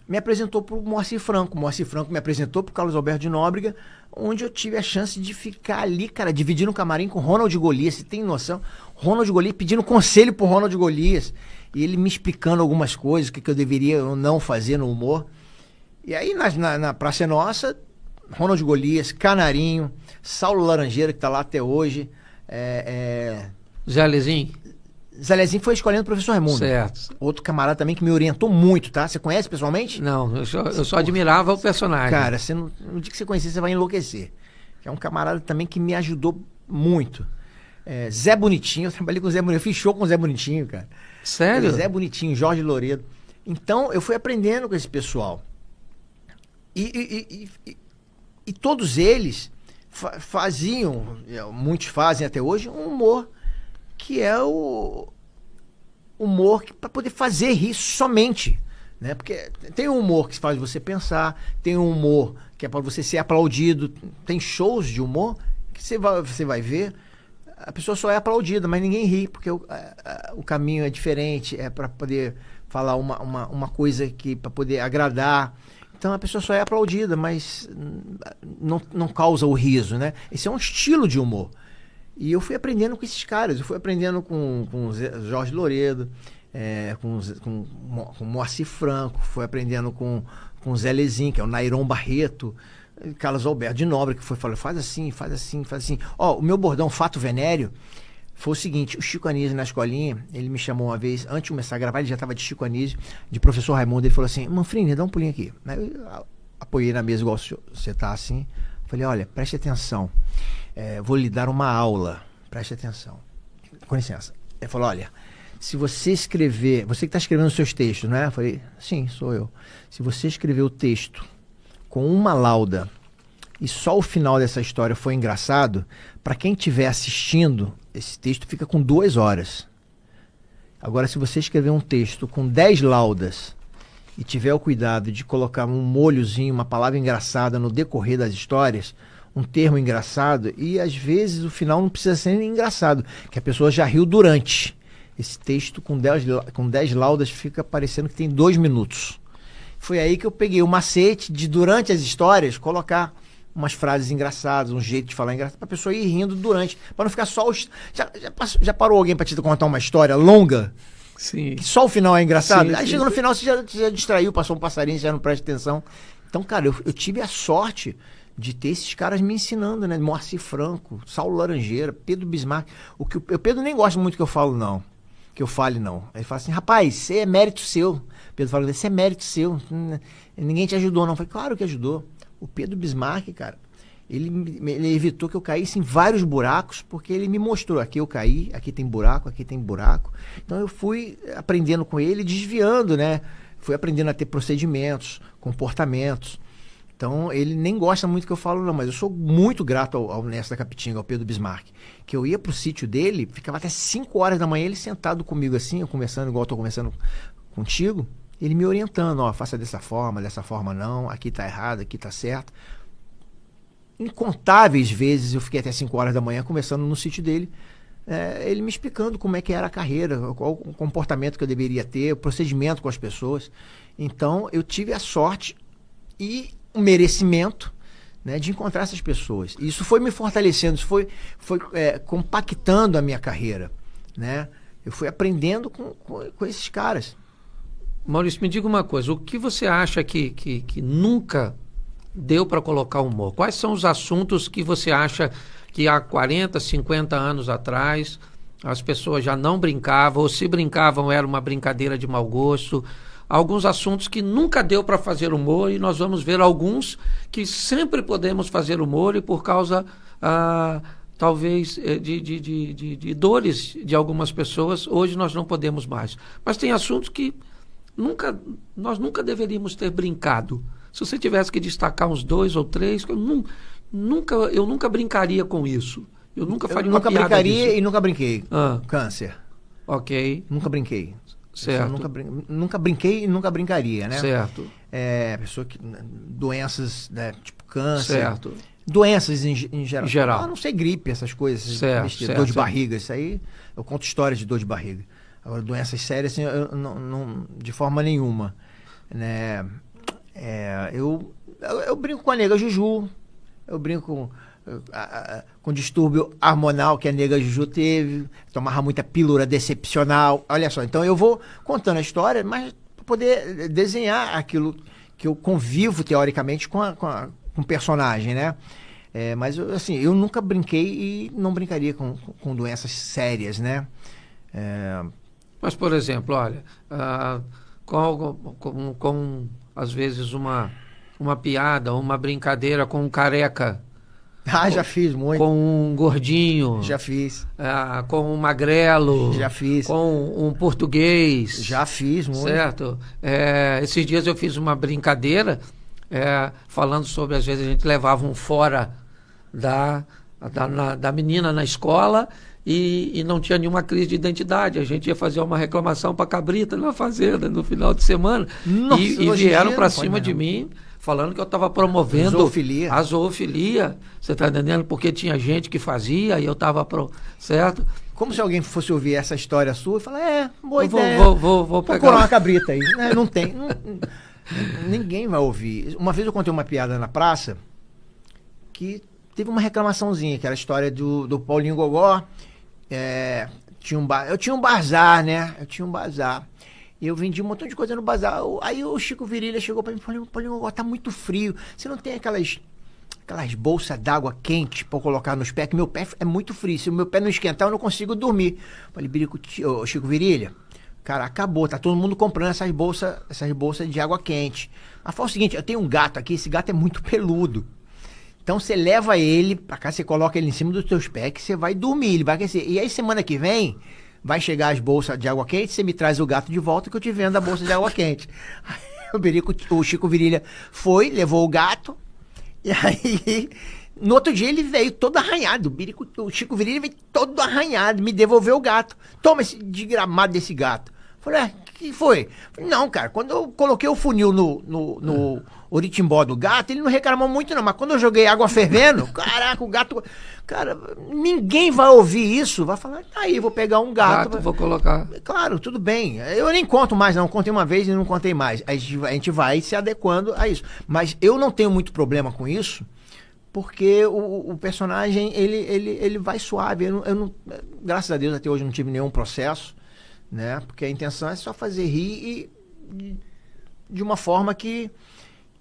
me apresentou pro Moacir Franco. Moacir Franco me apresentou pro Carlos Alberto de Nóbrega, onde eu tive a chance de ficar ali, cara, dividindo um camarim com Ronald Golias. Você tem noção? Ronald Golias pedindo conselho pro Ronald Golias, e ele me explicando algumas coisas, o que eu deveria ou não fazer no humor. E aí na Praça é Nossa, Ronald Golias, Canarinho, Saulo Laranjeira, que tá lá até hoje, Zé Alezinho? Zé Lezinho foi escolhendo o professor Raimundo. Certo. Outro camarada também que me orientou muito, tá? Você conhece pessoalmente? Não, eu só admirava o personagem. Cara, no dia que você conhecer, você vai enlouquecer. É um camarada também que me ajudou muito. Zé Bonitinho, eu trabalhei com o Zé Bonitinho, eu fiz show com o Zé Bonitinho, cara. Sério? Zé Bonitinho, Jorge Loredo. Então, eu fui aprendendo com esse pessoal. E todos eles faziam, muitos fazem até hoje, um humor que é o humor para poder fazer rir somente, né? Porque tem um humor que faz você pensar, tem um humor que é para você ser aplaudido, tem shows de humor que você vai ver, a pessoa só é aplaudida, mas ninguém ri, porque o caminho é diferente, é para poder falar uma coisa que para poder agradar. Então a pessoa só é aplaudida, mas não causa o riso, né? Esse é um estilo de humor. E eu fui aprendendo com esses caras, eu fui aprendendo com Jorge Loredo, com Moacir Franco, fui aprendendo com Zé Lezinho, que é o Nairon Barreto, Carlos Alberto de Nóbrega, que falou: faz assim, faz assim, faz assim. Ó, o meu bordão fato venéreo foi o seguinte: o Chico Anísio na escolinha, ele me chamou uma vez, antes de começar a gravar, ele já estava de Chico Anísio, de professor Raimundo, ele falou assim: Manfrini, dá um pulinho aqui. Aí eu apoiei na mesa igual você tá assim, falei: olha, preste atenção, vou lhe dar uma aula, preste atenção, com licença. Ele falou: olha, se você escrever, você que está escrevendo os seus textos, né? Eu falei: sim, sou eu. Se você escrever o texto com uma lauda e só o final dessa história foi engraçado, para quem estiver assistindo, esse texto fica com 2 horas. Agora, se você escrever um texto com 10 laudas e tiver o cuidado de colocar um molhozinho, uma palavra engraçada no decorrer das histórias, um termo engraçado, e às vezes o final não precisa ser nem engraçado, que a pessoa já riu durante. Esse texto com 10 laudas fica parecendo que tem 2 minutos. Foi aí que eu peguei o macete de, durante as histórias, colocar umas frases engraçadas, um jeito de falar engraçado, pra pessoa ir rindo durante, para não ficar só já parou alguém pra te contar uma história longa? Sim. Que só o final é engraçado? Sim, Aí chega no final, você já distraiu, passou um passarinho, você já não presta atenção. Então, cara, eu tive a sorte de ter esses caras me ensinando, né? Moacir Franco, Saulo Laranjeira, Pedro Bismarck. O Pedro nem gosta muito que eu falo, não. Que eu fale, não. Ele fala assim: rapaz, isso é mérito seu. Pedro fala: isso é mérito seu. Ninguém te ajudou, não. Eu falei: claro que ajudou. O Pedro Bismarck, cara, ele evitou que eu caísse em vários buracos, porque ele me mostrou: aqui eu caí, aqui tem buraco, aqui tem buraco. Então eu fui aprendendo com ele, desviando, né? Fui aprendendo a ter procedimentos, comportamentos. Então ele nem gosta muito que eu falo, não, mas eu sou muito grato ao Nessa da Capitinga, ao Pedro Bismarck, que eu ia pro sítio dele, ficava até 5 horas da manhã, ele sentado comigo assim, eu conversando igual eu tô conversando contigo, ele me orientando: ó, faça dessa forma não, aqui tá errado, aqui tá certo. Incontáveis vezes eu fiquei até 5 horas da manhã conversando no sítio dele, ele me explicando como é que era a carreira, qual o comportamento que eu deveria ter, o procedimento com as pessoas. Então eu tive a sorte e o merecimento, né, de encontrar essas pessoas. Isso foi me fortalecendo, isso foi compactando a minha carreira, né? Eu fui aprendendo com esses caras. Maurício, me diga uma coisa: o que você acha que nunca deu para colocar humor? Quais são os assuntos que você acha que há 40, 50 anos atrás as pessoas já não brincavam, ou se brincavam era uma brincadeira de mau gosto. Alguns assuntos que nunca deu para fazer humor, e nós vamos ver alguns que sempre podemos fazer humor, e por causa, talvez, de dores de algumas pessoas, hoje nós não podemos mais. Mas tem assuntos que nós nunca deveríamos ter brincado. Se você tivesse que destacar uns 2 ou 3, eu nunca brincaria com isso. Eu nunca faria uma piada disso. Nunca brincaria e nunca brinquei. Câncer. Ok. Nunca brinquei. Certo. Nunca brinquei e nunca brincaria, né? Certo. Pessoa que... Doenças, né, tipo câncer. Certo. Doenças em geral. Em geral. Não sei, gripe, essas coisas. Certo. Dor de barriga, isso aí. Eu conto histórias de dor de barriga. Agora, doenças sérias, assim, eu não, de forma nenhuma. Né? Eu brinco com a nega Juju. Eu brinco com distúrbio hormonal que a nega Juju teve. Tomava muita pílula decepcional. Olha só, então eu vou contando a história, mas para poder desenhar aquilo que eu convivo, teoricamente, com o personagem, né? Mas, assim, eu nunca brinquei e não brincaria com doenças sérias, né? Mas, por exemplo, olha, com às vezes uma piada, uma brincadeira com um careca. Já fiz muito. Com um gordinho. Já fiz. Com um magrelo. Já fiz. Com um português. Já fiz muito. Certo? Esses dias eu fiz uma brincadeira falando sobre, às vezes, a gente levava um fora da menina na escola e não tinha nenhuma crise de identidade. A gente ia fazer uma reclamação para Cabrita na fazenda no final de semana. Nossa, e vieram para cima de mim falando que eu estava promovendo a zoofilia. Você está entendendo? Porque tinha gente que fazia e eu estava certo? Como se alguém fosse ouvir essa história sua e falar, boa ideia. Vou pegar. Procurar uma cabrita aí. Não tem. Ninguém vai ouvir. Uma vez eu contei uma piada na praça que teve uma reclamaçãozinha, que era a história do Paulinho Gogó. Eu tinha um bazar, né? E eu vendi um montão de coisa no bazar. Aí o Chico Virilha chegou pra mim e falou: Paulinho Gogó, tá muito frio. Você não tem aquelas bolsas d'água quente pra eu colocar nos pés? Que meu pé é muito frio. Se o meu pé não esquentar, eu não consigo dormir. Falei, Chico Virilha, cara, acabou. Tá todo mundo comprando essas bolsas de água quente. Aí fala o seguinte, eu tenho um gato aqui, esse gato é muito peludo. Então você leva ele pra cá, você coloca ele em cima dos teus pés, que você vai dormir, ele vai aquecer. E aí semana que vem vai chegar as bolsas de água quente, você me traz o gato de volta que eu te vendo a bolsa de água quente. Aí o Chico Virilha foi, levou o gato, e aí no outro dia ele veio todo arranhado. O Chico Virilha veio todo arranhado, me devolveu o gato. Toma esse desgramado desse gato. Falei, o que foi? Falei, não, cara, quando eu coloquei o funil no oritimbó do gato, ele não reclamou muito não, mas quando eu joguei água fervendo, caraca, o gato... Cara, ninguém vai ouvir isso, vai falar, tá aí, vou pegar um gato. Vou colocar. Claro, tudo bem. Eu nem conto mais, não. Contei uma vez e não contei mais. A gente vai se adequando a isso. Mas eu não tenho muito problema com isso, porque o personagem, ele vai suave. Eu não, graças a Deus, até hoje não tive nenhum processo, né? Porque a intenção é só fazer rir e de uma forma que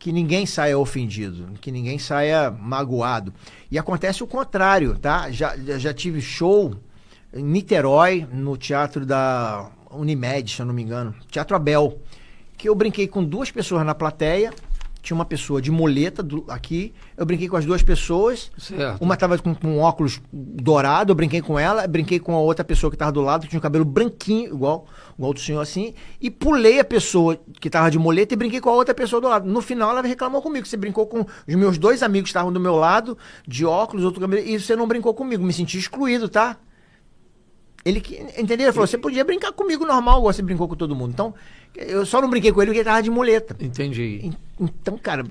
ninguém saia ofendido, que ninguém saia magoado. E acontece o contrário, tá? Já tive show em Niterói, no teatro da Unimed, se eu não me engano, Teatro Abel, que eu brinquei com 2 pessoas na plateia. Tinha uma pessoa de muleta aqui, eu brinquei com as 2 pessoas. Certo. Uma estava com óculos dourado, eu brinquei com ela, brinquei com a outra pessoa que estava do lado, que tinha o cabelo branquinho, igual do senhor assim, e pulei a pessoa que estava de muleta e brinquei com a outra pessoa do lado. No final ela reclamou comigo, você brincou com os meus 2 amigos que estavam do meu lado, de óculos, outro cabelo, e você não brincou comigo, me senti excluído, tá? Entendeu? Ele falou, você podia brincar comigo normal, igual você brincou com todo mundo. Então, eu só não brinquei com ele porque ele tava de muleta. Entendi. Então, cara,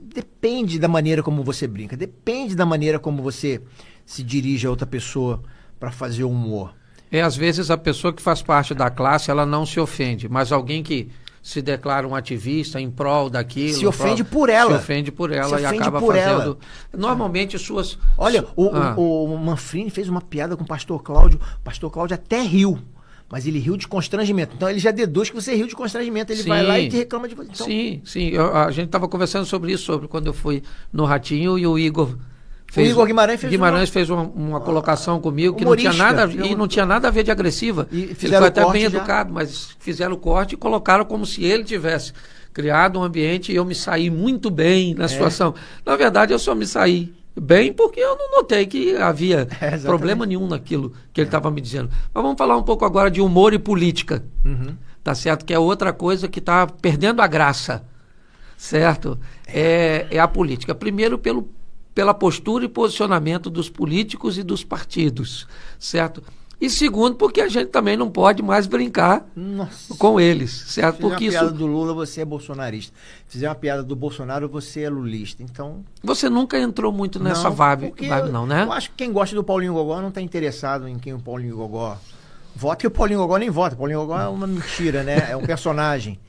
depende da maneira como você brinca, depende da maneira como você se dirige a outra pessoa para fazer humor. Às vezes a pessoa que faz parte da classe, ela não se ofende, mas alguém que se declara um ativista em prol daquilo... Se ofende por ela. Se ofende por ela e acaba fazendo... Normalmente suas... Olha, o Manfrini fez uma piada com o Pastor Cláudio. O Pastor Cláudio até riu, mas ele riu de constrangimento. Então ele já deduz que você riu de constrangimento. Ele vai lá e te reclama de você. Então... Sim. A gente estava conversando sobre isso, quando eu fui no Ratinho e o Igor O Igor Guimarães fez uma colocação comigo que não tinha nada a ver de agressiva. E ele fizeram foi até corte bem já. educado, mas fizeram o corte e colocaram como se ele tivesse criado um ambiente e eu me saí muito bem na situação. Na verdade, eu só me saí bem porque eu não notei que havia problema nenhum naquilo que ele estava me dizendo. Mas vamos falar um pouco agora de humor e política. Tá certo? Que é outra coisa que está perdendo a graça. Certo? É a política. Primeiro, pela postura e posicionamento dos políticos e dos partidos. Certo? E segundo, porque a gente também não pode mais brincar com eles, certo? Porque uma piada do Lula, você é bolsonarista. Fizer uma piada do Bolsonaro, você é lulista. Então, você nunca entrou muito nessa vibe, não, né? Eu acho que quem gosta do Paulinho Gogó não está interessado em quem o Paulinho Gogó vota, e o Paulinho Gogó nem vota. O Paulinho Gogó é uma mentira, né? É um personagem.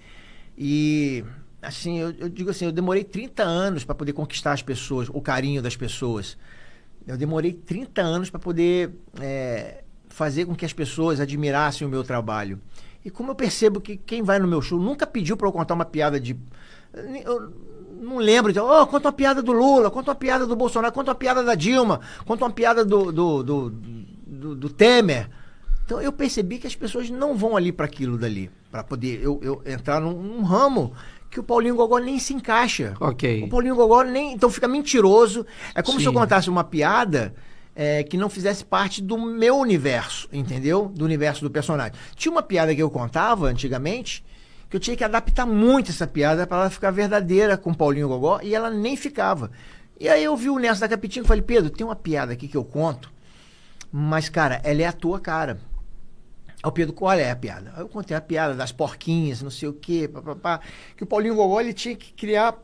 E, assim, eu digo assim, eu demorei 30 anos para poder conquistar as pessoas, o carinho das pessoas. Eu demorei 30 anos para poder... fazer com que as pessoas admirassem o meu trabalho. E como eu percebo que quem vai no meu show nunca pediu para eu contar uma piada de... Eu não lembro de... conta uma piada do Lula, conta uma piada do Bolsonaro, conta uma piada da Dilma, conta uma piada do Temer. Então eu percebi que as pessoas não vão ali para aquilo dali, para poder eu entrar num ramo que o Paulinho Gogó nem se encaixa. Ok. O Paulinho Gogó nem... Então fica mentiroso. É como se eu contasse uma piada... que não fizesse parte do meu universo, entendeu? Do universo do personagem. Tinha uma piada que eu contava antigamente, que eu tinha que adaptar muito essa piada para ela ficar verdadeira com o Paulinho Gogó, e ela nem ficava. E aí eu vi o Nelson da Capitinga e falei, Pedro, tem uma piada aqui que eu conto, mas, cara, ela é a tua cara. Aí o Pedro, qual é a piada? Aí eu contei a piada das porquinhas, não sei o quê, que o Paulinho Gogó, ele tinha que criar...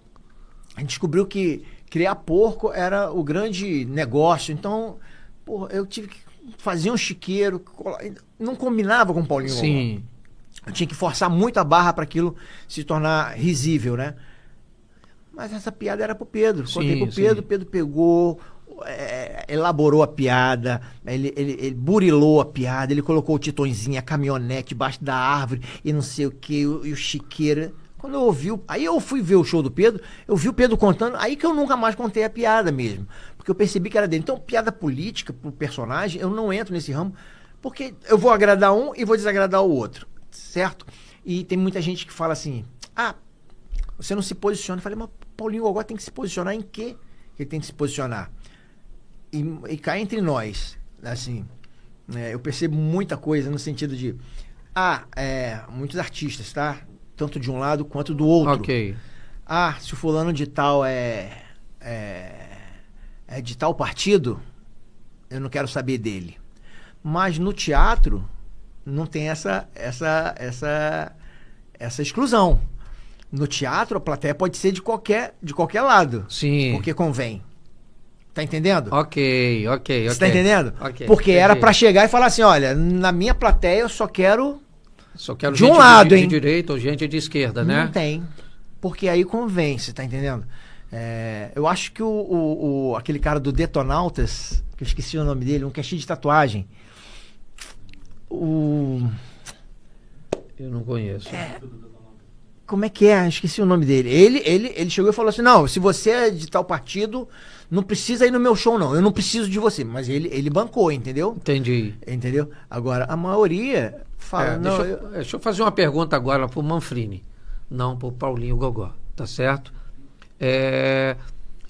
A gente descobriu que criar porco era o grande negócio. Então, porra, eu tive que fazer um chiqueiro. Não combinava com o Paulinho Gogó. Eu tinha que forçar muito a barra para aquilo se tornar risível, né? Mas essa piada era pro Pedro. Contei pro Pedro, o Pedro pegou, elaborou a piada, ele burilou a piada, ele colocou o Titõezinho, a caminhonete debaixo da árvore e não sei o que, e o chiqueiro... Quando eu ouvi, aí eu fui ver o show do Pedro, eu vi o Pedro contando, aí que eu nunca mais contei a piada mesmo, porque eu percebi que era dele. Então, piada política pro personagem, eu não entro nesse ramo, porque eu vou agradar um e vou desagradar o outro, certo? E tem muita gente que fala assim, você não se posiciona. Eu falei, mas Paulinho Gogó tem que se posicionar em quê? Ele tem que se posicionar. E cá entre nós, assim, eu percebo muita coisa no sentido de, muitos artistas, tá? Tanto de um lado quanto do outro. Ok. Se o fulano de tal é de tal partido, eu não quero saber dele. Mas no teatro não tem essa exclusão. No teatro a plateia pode ser de qualquer lado. Sim. Porque convém. Tá entendendo? Ok. Você tá entendendo? Ok, porque entendi. era pra chegar e falar assim, olha, na minha plateia eu só quero de gente um lado, de direita ou gente de esquerda, né? Não tem. Porque aí convém, você tá entendendo? Eu acho que aquele cara do Detonautas, que eu esqueci o nome dele, um que é cheio de tatuagem. Eu não conheço. Como é que é? Esqueci o nome dele. Ele chegou e falou assim, não, se você é de tal partido, não precisa ir no meu show, não. Eu não preciso de você. Mas ele bancou, entendeu? Entendi. Entendeu? Agora, a maioria fala... Deixa eu fazer uma pergunta agora pro Manfrini, não pro Paulinho Gogó, tá certo?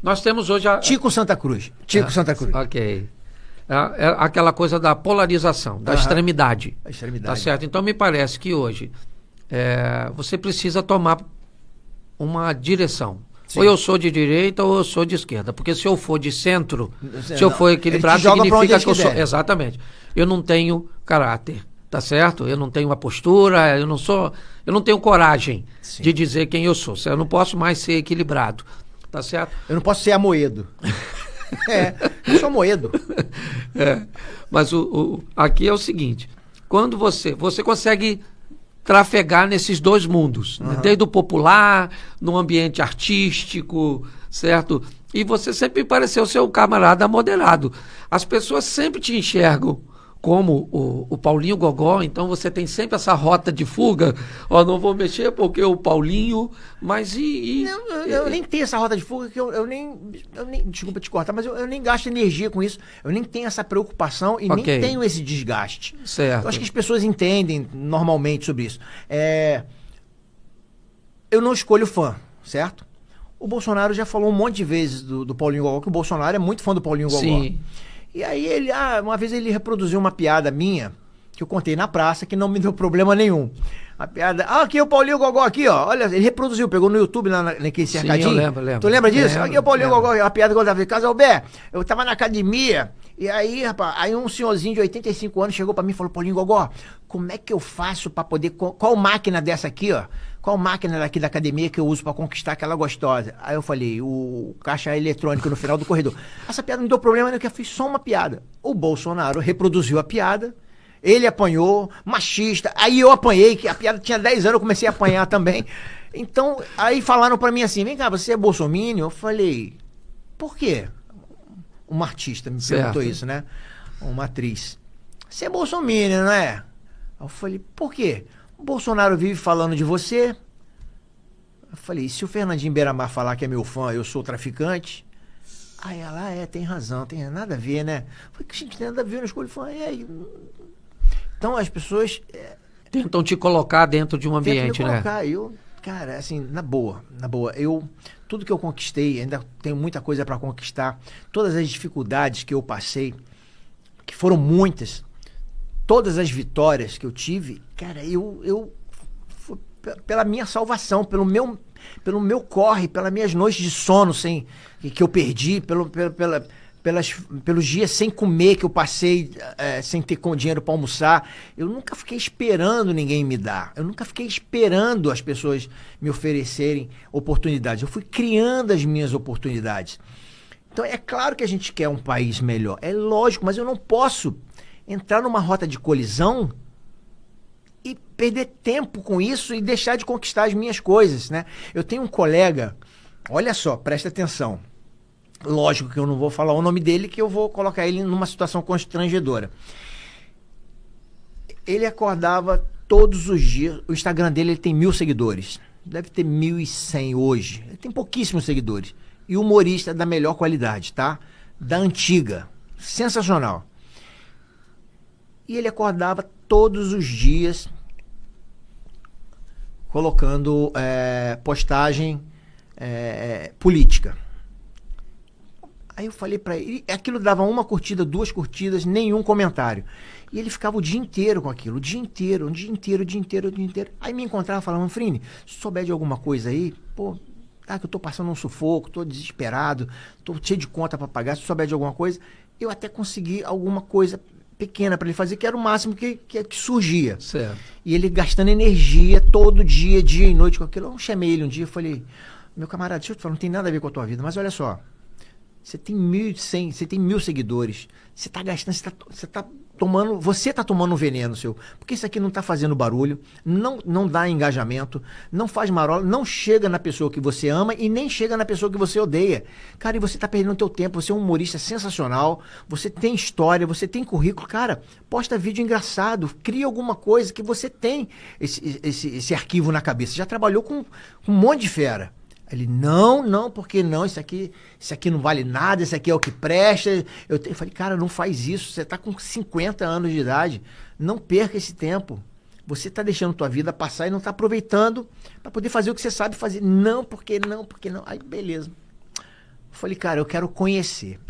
Nós temos hoje Tico Santa Cruz. Ok. É aquela coisa da polarização, da extremidade. A extremidade. Tá certo? Então me parece que hoje você precisa tomar uma direção. Sim. Ou eu sou de direita ou eu sou de esquerda. Porque se eu for de centro, se eu for equilibrado, ele te joga pra onde significa que eu ele sou... quiser. Exatamente. Eu não tenho caráter, tá certo? Eu não tenho uma postura, eu não tenho coragem Sim. de dizer quem eu sou. Eu não posso mais ser equilibrado, tá certo? Eu não posso ser Amoedo. Eu sou Amoedo. Mas aqui é o seguinte, quando você consegue trafegar nesses dois mundos, né? Desde o popular, no ambiente artístico, certo? E você sempre pareceu ser um camarada moderado. As pessoas sempre te enxergam como o Paulinho Gogó, então você tem sempre essa rota de fuga, ó, não vou mexer porque o Paulinho, mas Não, eu nem tenho essa rota de fuga, que eu nem, desculpa te cortar, mas eu nem gasto energia com isso, eu nem tenho essa preocupação e nem tenho esse desgaste. Certo. Eu acho que as pessoas entendem normalmente sobre isso. Eu não escolho fã, certo? O Bolsonaro já falou um monte de vezes do Paulinho Gogó, que o Bolsonaro é muito fã do Paulinho Gogó. Sim. E aí uma vez ele reproduziu uma piada minha, que eu contei na praça, que não me deu problema nenhum. A piada, aqui é o Paulinho Gogó aqui, ó. Olha, ele reproduziu, pegou no YouTube lá naquele cercadinho. Sim, eu lembro. Tu lembra disso? Lembro, aqui é o Paulinho Gogó, a piada que eu tava em casa, Alberto, eu tava na academia, e aí, rapaz, aí um senhorzinho de 85 anos chegou pra mim e falou, Paulinho Gogó, como é que eu faço pra poder, qual máquina dessa aqui, ó? Qual máquina daqui da academia que eu uso pra conquistar aquela gostosa? Aí eu falei, o caixa eletrônico no final do corredor. Essa piada não deu problema, não, que eu fiz só uma piada. O Bolsonaro reproduziu a piada, ele apanhou, machista, aí eu apanhei, que a piada tinha 10 anos, eu comecei a apanhar também. Então, aí falaram pra mim assim, vem cá, você é bolsominion? Eu falei, por quê? Uma artista me perguntou isso, né? Uma atriz. Você é bolsominion, não é? Eu falei, por quê? O Bolsonaro vive falando de você. Eu falei, se o Fernandinho Beiramar falar que é meu fã, eu sou traficante. Aí ela, tem razão, tem nada a ver, né? Eu falei, gente, tem nada a ver, eu não escolho fã. Então as pessoas... tentam te colocar dentro de um ambiente, né? Eu, cara, assim, na boa, tudo que eu conquistei, ainda tenho muita coisa para conquistar, todas as dificuldades que eu passei, que foram muitas, todas as vitórias que eu tive, cara, eu pela minha salvação, pelo meu corre, pelas minhas noites de sono que eu perdi, pelos dias sem comer que eu passei, sem ter dinheiro para almoçar. Eu nunca fiquei esperando ninguém me dar. Eu nunca fiquei esperando as pessoas me oferecerem oportunidades. Eu fui criando as minhas oportunidades. Então é claro que a gente quer um país melhor. É lógico, mas eu não posso entrar numa rota de colisão e perder tempo com isso e deixar de conquistar as minhas coisas, né? Eu tenho um colega, olha só, presta atenção. Lógico que eu não vou falar o nome dele, que eu vou colocar ele numa situação constrangedora. Ele acordava todos os dias, o Instagram dele ele tem 1.000 seguidores. Deve ter 1.100 hoje. Ele tem pouquíssimos seguidores. E humorista da melhor qualidade, tá? Da antiga. Sensacional. E ele acordava todos os dias colocando postagem política. Aí eu falei pra ele, aquilo dava uma curtida, 2 curtidas, nenhum comentário. E ele ficava o dia inteiro com aquilo, o dia inteiro. Aí me encontrava e falava, Manfrini, se souber de alguma coisa aí, pô, tá que eu tô passando um sufoco, tô desesperado, tô cheio de conta pra pagar, se souber de alguma coisa, eu até consegui alguma coisa pequena pra ele fazer, que era o máximo que surgia. Certo. E ele gastando energia todo dia, dia e noite com aquilo. Eu chamei ele um dia e falei, meu camarada, deixa eu te falar, não tem nada a ver com a tua vida, mas olha só, você tem 1.100, você tem 1.000 seguidores, você tá gastando, você tá tomando um veneno seu, porque isso aqui não tá fazendo barulho, não dá engajamento, não faz marola, não chega na pessoa que você ama e nem chega na pessoa que você odeia. Cara, e você tá perdendo teu tempo, você é um humorista sensacional, você tem história, você tem currículo, cara, posta vídeo engraçado, cria alguma coisa que você tem esse arquivo na cabeça, já trabalhou com um monte de fera. Ele, não, porque não, isso aqui não vale nada, isso aqui é o que presta. Eu falei, cara, não faz isso, você tá com 50 anos de idade, não perca esse tempo. Você tá deixando tua vida passar e não tá aproveitando para poder fazer o que você sabe fazer. Não, porque não. Aí, beleza. Eu falei, cara, eu quero conhecer.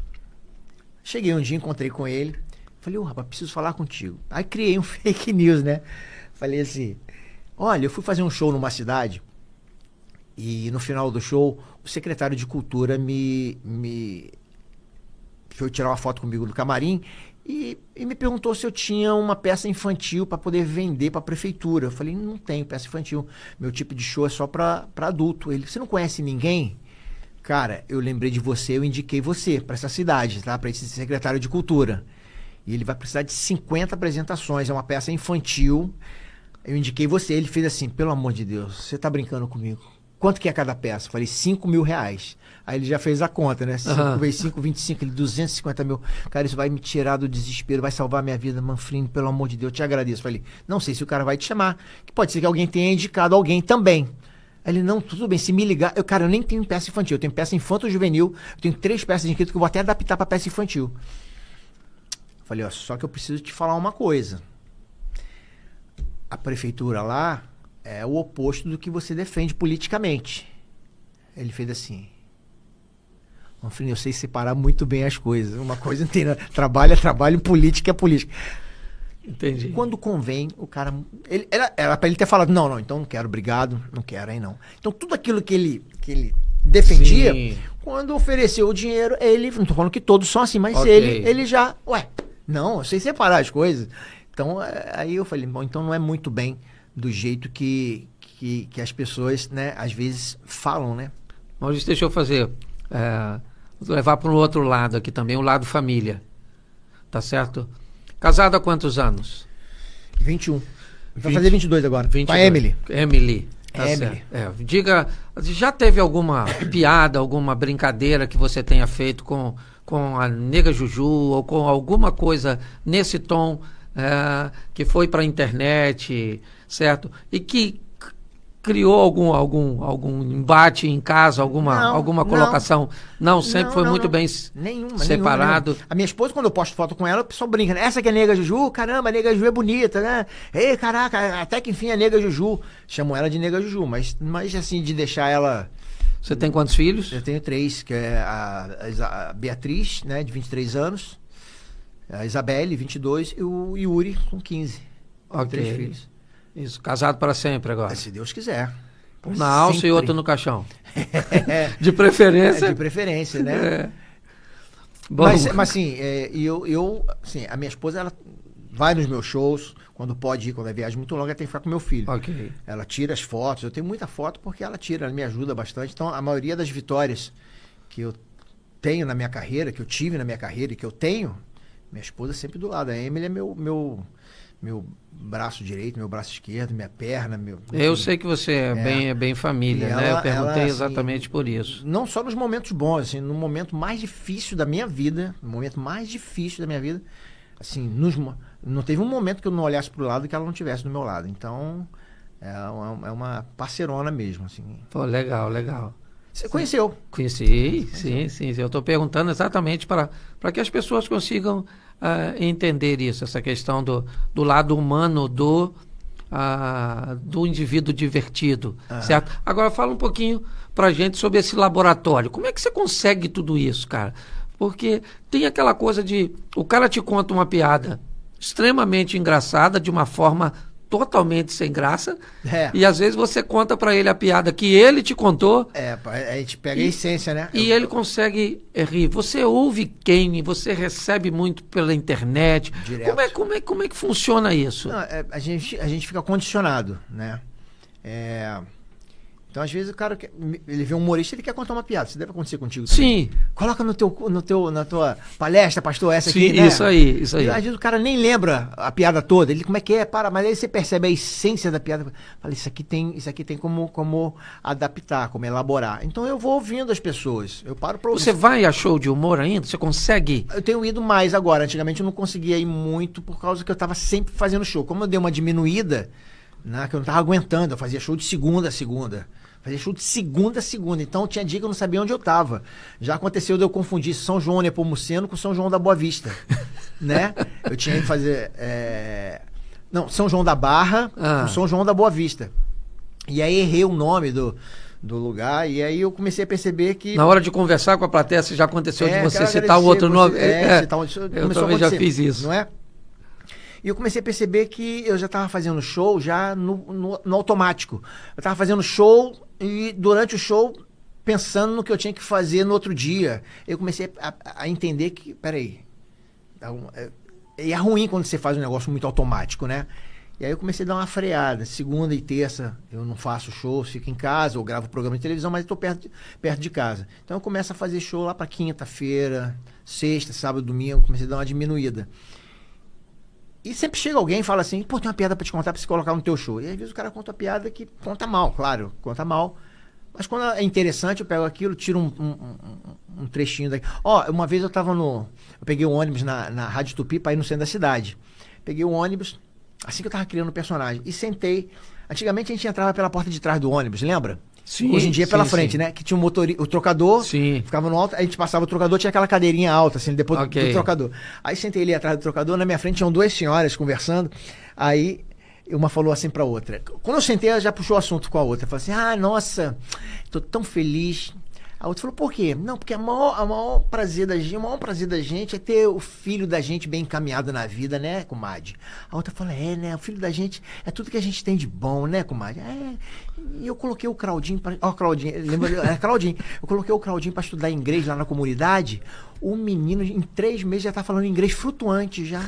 Cheguei um dia, encontrei com ele, falei, rapaz, preciso falar contigo. Aí criei um fake news, né? Falei assim, olha, eu fui fazer um show numa cidade, e no final do show, o secretário de Cultura foi tirar uma foto comigo no camarim e me perguntou se eu tinha uma peça infantil para poder vender para a prefeitura. Eu falei, não tenho peça infantil. Meu tipo de show é só para adulto. Ele, você não conhece ninguém? Cara, eu lembrei de você, eu indiquei você para essa cidade, tá? Para esse secretário de Cultura. E ele vai precisar de 50 apresentações, é uma peça infantil. Eu indiquei você, ele fez assim, pelo amor de Deus, você tá brincando comigo? quanto que é cada peça? Falei, R$5.000. Aí ele já fez a conta, né? 5 vezes 5, 25, ele 250 mil. Cara, isso vai me tirar do desespero, vai salvar a minha vida, Manfrini, pelo amor de Deus, eu te agradeço. Falei, não sei se o cara vai te chamar, que pode ser que alguém tenha indicado alguém também. Aí ele, não, tudo bem, se me ligar... Cara, eu nem tenho peça infantil, eu tenho peça infanto-juvenil, eu tenho 3 peças de inscrito que eu vou até adaptar pra peça infantil. Falei, ó, só que eu preciso te falar uma coisa. A prefeitura lá é o oposto do que você defende politicamente. Ele fez assim... Manfrini, eu sei separar muito bem as coisas. Uma coisa não tem nada. Trabalho é trabalho, política é política. Entendi. Quando convém, o cara... Era pra ele ter falado, não, então não quero, obrigado, não quero, aí não. Então tudo aquilo que ele defendia, sim, quando ofereceu o dinheiro, ele... Não tô falando que todos são assim, mas okay, ele já... Ué, não, eu sei separar as coisas. Então, aí eu falei, bom, então não é muito bem do jeito que as pessoas, né, às vezes falam, né? Maurício, deixa eu fazer... vou levar para um outro lado aqui também, o lado família. Tá certo? Casado há quantos anos? 21. Vai fazer 22 agora. 22. Com a Emily. Emily. Tá certo. Diga, já teve alguma piada, alguma brincadeira que você tenha feito com a Nega Juju ou com alguma coisa nesse tom que foi para a internet, certo? E que criou algum embate em casa, alguma colocação? Não, sempre foi muito bem separado. Nenhuma. A minha esposa, quando eu posto foto com ela, o pessoal brinca, né? Essa que é a Nega Juju? Caramba, a Nega Juju é bonita, né? Ei, caraca, até que enfim a Nega Juju. Chamam ela de Nega Juju, mas assim, de deixar ela... Você tem quantos filhos? Eu tenho 3, que é a Beatriz, né, de 23 anos, a Isabelle, 22, e o Yuri, com 15. Ok. 3 filhos. Isso, casado para sempre agora. Se Deus quiser. Um na alça sempre. E outro no caixão. De preferência. De preferência, né? Bom. Mas assim, assim, a minha esposa, ela vai nos meus shows, quando pode ir, quando é viagem muito longa, ela tem que ficar com meu filho. Okay. Ela tira as fotos, eu tenho muita foto porque ela tira, ela me ajuda bastante. Então, a maioria das vitórias que eu tenho na minha carreira, que eu tive na minha carreira e que eu tenho, minha esposa é sempre do lado. A Emily é meu braço direito, meu braço esquerdo, minha perna, Eu sei que você é bem família, né? Eu perguntei exatamente por isso. Não só nos momentos bons, assim, no momento mais difícil da minha vida, assim, não teve um momento que eu não olhasse pro lado que ela não estivesse do meu lado. Então, é uma parceirona mesmo, assim. Pô, legal. Você conheceu? Conheci, sim. Eu estou perguntando exatamente para que as pessoas consigam entender isso, essa questão do lado humano do indivíduo divertido, certo? Agora fala um pouquinho para a gente sobre esse laboratório. Como é que você consegue tudo isso, cara? Porque tem aquela coisa de... O cara te conta uma piada extremamente engraçada, de uma forma totalmente sem graça, e às vezes você conta para ele a piada que ele te contou. A gente pega a essência, né? E ele consegue rir. Você ouve quem? Você recebe muito pela internet. Direto. Como é que funciona isso? Não, a gente fica condicionado, né? Então, às vezes, o cara, ele vê um humorista, ele quer contar uma piada. Isso deve acontecer contigo também. Sim. Coloca na tua palestra, pastor, essa aqui, né? Isso aí. E, às vezes o cara nem lembra a piada toda. Ele, como é que é? Mas aí você percebe a essência da piada. Fala, isso aqui tem como adaptar, como elaborar. Então, eu vou ouvindo as pessoas. Eu paro pra ouvir. Você vai a show de humor ainda? Você consegue? Eu tenho ido mais agora. Antigamente, eu não conseguia ir muito por causa que eu estava sempre fazendo show. Como eu dei uma diminuída, né, que eu não estava aguentando. Eu fazia show de segunda a segunda. Fazia show de segunda a segunda. Então tinha dia que eu não sabia onde eu tava. Já aconteceu de eu confundir São João Nepomuceno com São João da Boa Vista. Né? Eu tinha que fazer... Não, São João da Barra com São João da Boa Vista. E aí errei o nome do lugar. E aí eu comecei a perceber que... Na hora de conversar com a plateia, já aconteceu de você citar o outro nome? Eu também já fiz isso. Não é? E eu comecei a perceber que eu já estava fazendo show já no automático. Eu estava fazendo show e durante o show pensando no que eu tinha que fazer no outro dia. Eu comecei a entender que, peraí, é ruim quando você faz um negócio muito automático, né? E aí eu comecei a dar uma freada. Segunda e terça eu não faço show, fico em casa, ou gravo programa de televisão, mas estou perto de casa. Então eu começo a fazer show lá para quinta-feira, sexta, sábado, domingo, comecei a dar uma diminuída. E sempre chega alguém e fala assim, pô, tem uma piada pra te contar pra você colocar no teu show. E às vezes o cara conta uma piada que conta mal, claro, conta mal. Mas quando é interessante, eu pego aquilo, tiro um trechinho daqui. Uma vez eu peguei um ônibus na Rádio Tupi para ir no centro da cidade. Peguei o ônibus, assim que eu tava criando o personagem, e sentei. Antigamente a gente entrava pela porta de trás do ônibus, lembra? Sim, hoje em dia é pela sim, frente, sim. né? Que tinha o trocador, Sim. ficava no alto, a gente passava o trocador, tinha aquela cadeirinha alta, assim, depois do trocador. Aí sentei ali atrás do trocador, na minha frente tinham duas senhoras conversando, aí uma falou assim pra outra. Quando eu sentei, ela já puxou o assunto com a outra. Falou assim, nossa, tô tão feliz. A outra falou, por quê? Não, porque o maior prazer da gente é ter o filho da gente bem encaminhado na vida, né, comadre? A outra falou, né, o filho da gente é tudo que a gente tem de bom, né, comadre? E eu coloquei o Claudinho, lembra? Era Claudinho. Eu coloquei o Claudinho pra estudar inglês lá na comunidade. O menino, em 3 meses, já tá falando inglês flutuante já.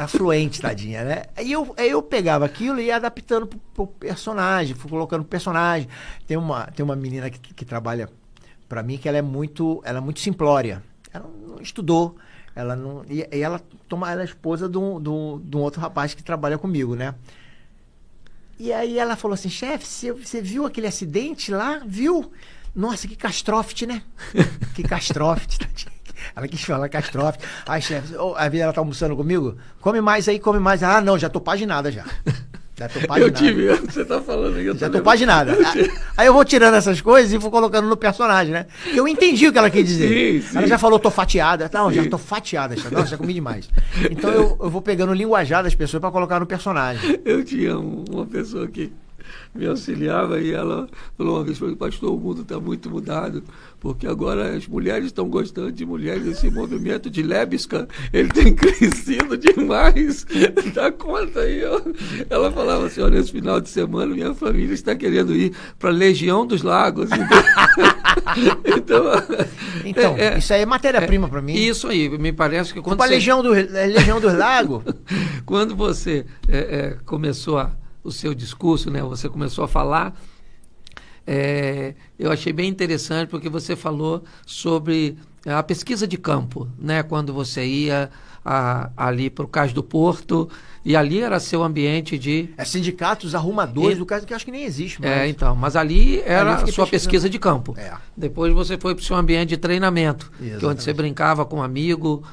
Fluente, tadinha, né? Aí eu pegava aquilo e ia adaptando pro personagem, fui colocando pro personagem. Tem uma menina que trabalha pra mim que ela é muito simplória. Ela não estudou, ela não. E ela é esposa de um outro rapaz que trabalha comigo, né? E aí ela falou assim, chefe, você viu aquele acidente lá? Viu? Nossa, que catástrofe, né? Que catástrofe, tadinha. Ela quis falar catástrofe. Ai, chefe, a vida ela tá almoçando comigo? Come mais aí, come mais. Ah, não, já tô paginada já. Já tô paginada. Eu te vi, você tá falando aí. Já tô paginada. Aí eu vou tirando essas coisas e vou colocando no personagem, né? Eu entendi o que ela quis dizer. Sim. Ela já falou, tô fatiada. Não, já tô fatiada. Nossa, já comi demais. Então eu vou pegando o linguajar das pessoas pra colocar no personagem. Eu tinha uma pessoa que me auxiliava e ela falou uma vez para mim, pastor, o mundo está muito mudado, porque agora as mulheres estão gostando de mulheres, esse movimento de Lebesca, ele tem crescido demais, dá conta aí, ó. Ela falava assim, olha, nesse final de semana minha família está querendo ir para a Legião dos Lagos. Então, isso aí é matéria-prima para mim. Isso aí, me parece que quando você... Legião dos Lagos? Quando você começou o seu discurso, né? Você começou a falar, eu achei bem interessante porque você falou sobre a pesquisa de campo, né? Quando você ia ali para o Cais do Porto, e ali era seu ambiente de... sindicatos arrumadores do Cais, que eu acho que nem existe mais. Então, mas ali era a sua pesquisa de campo. Depois você foi para o seu ambiente de treinamento, que onde você brincava com um amigo,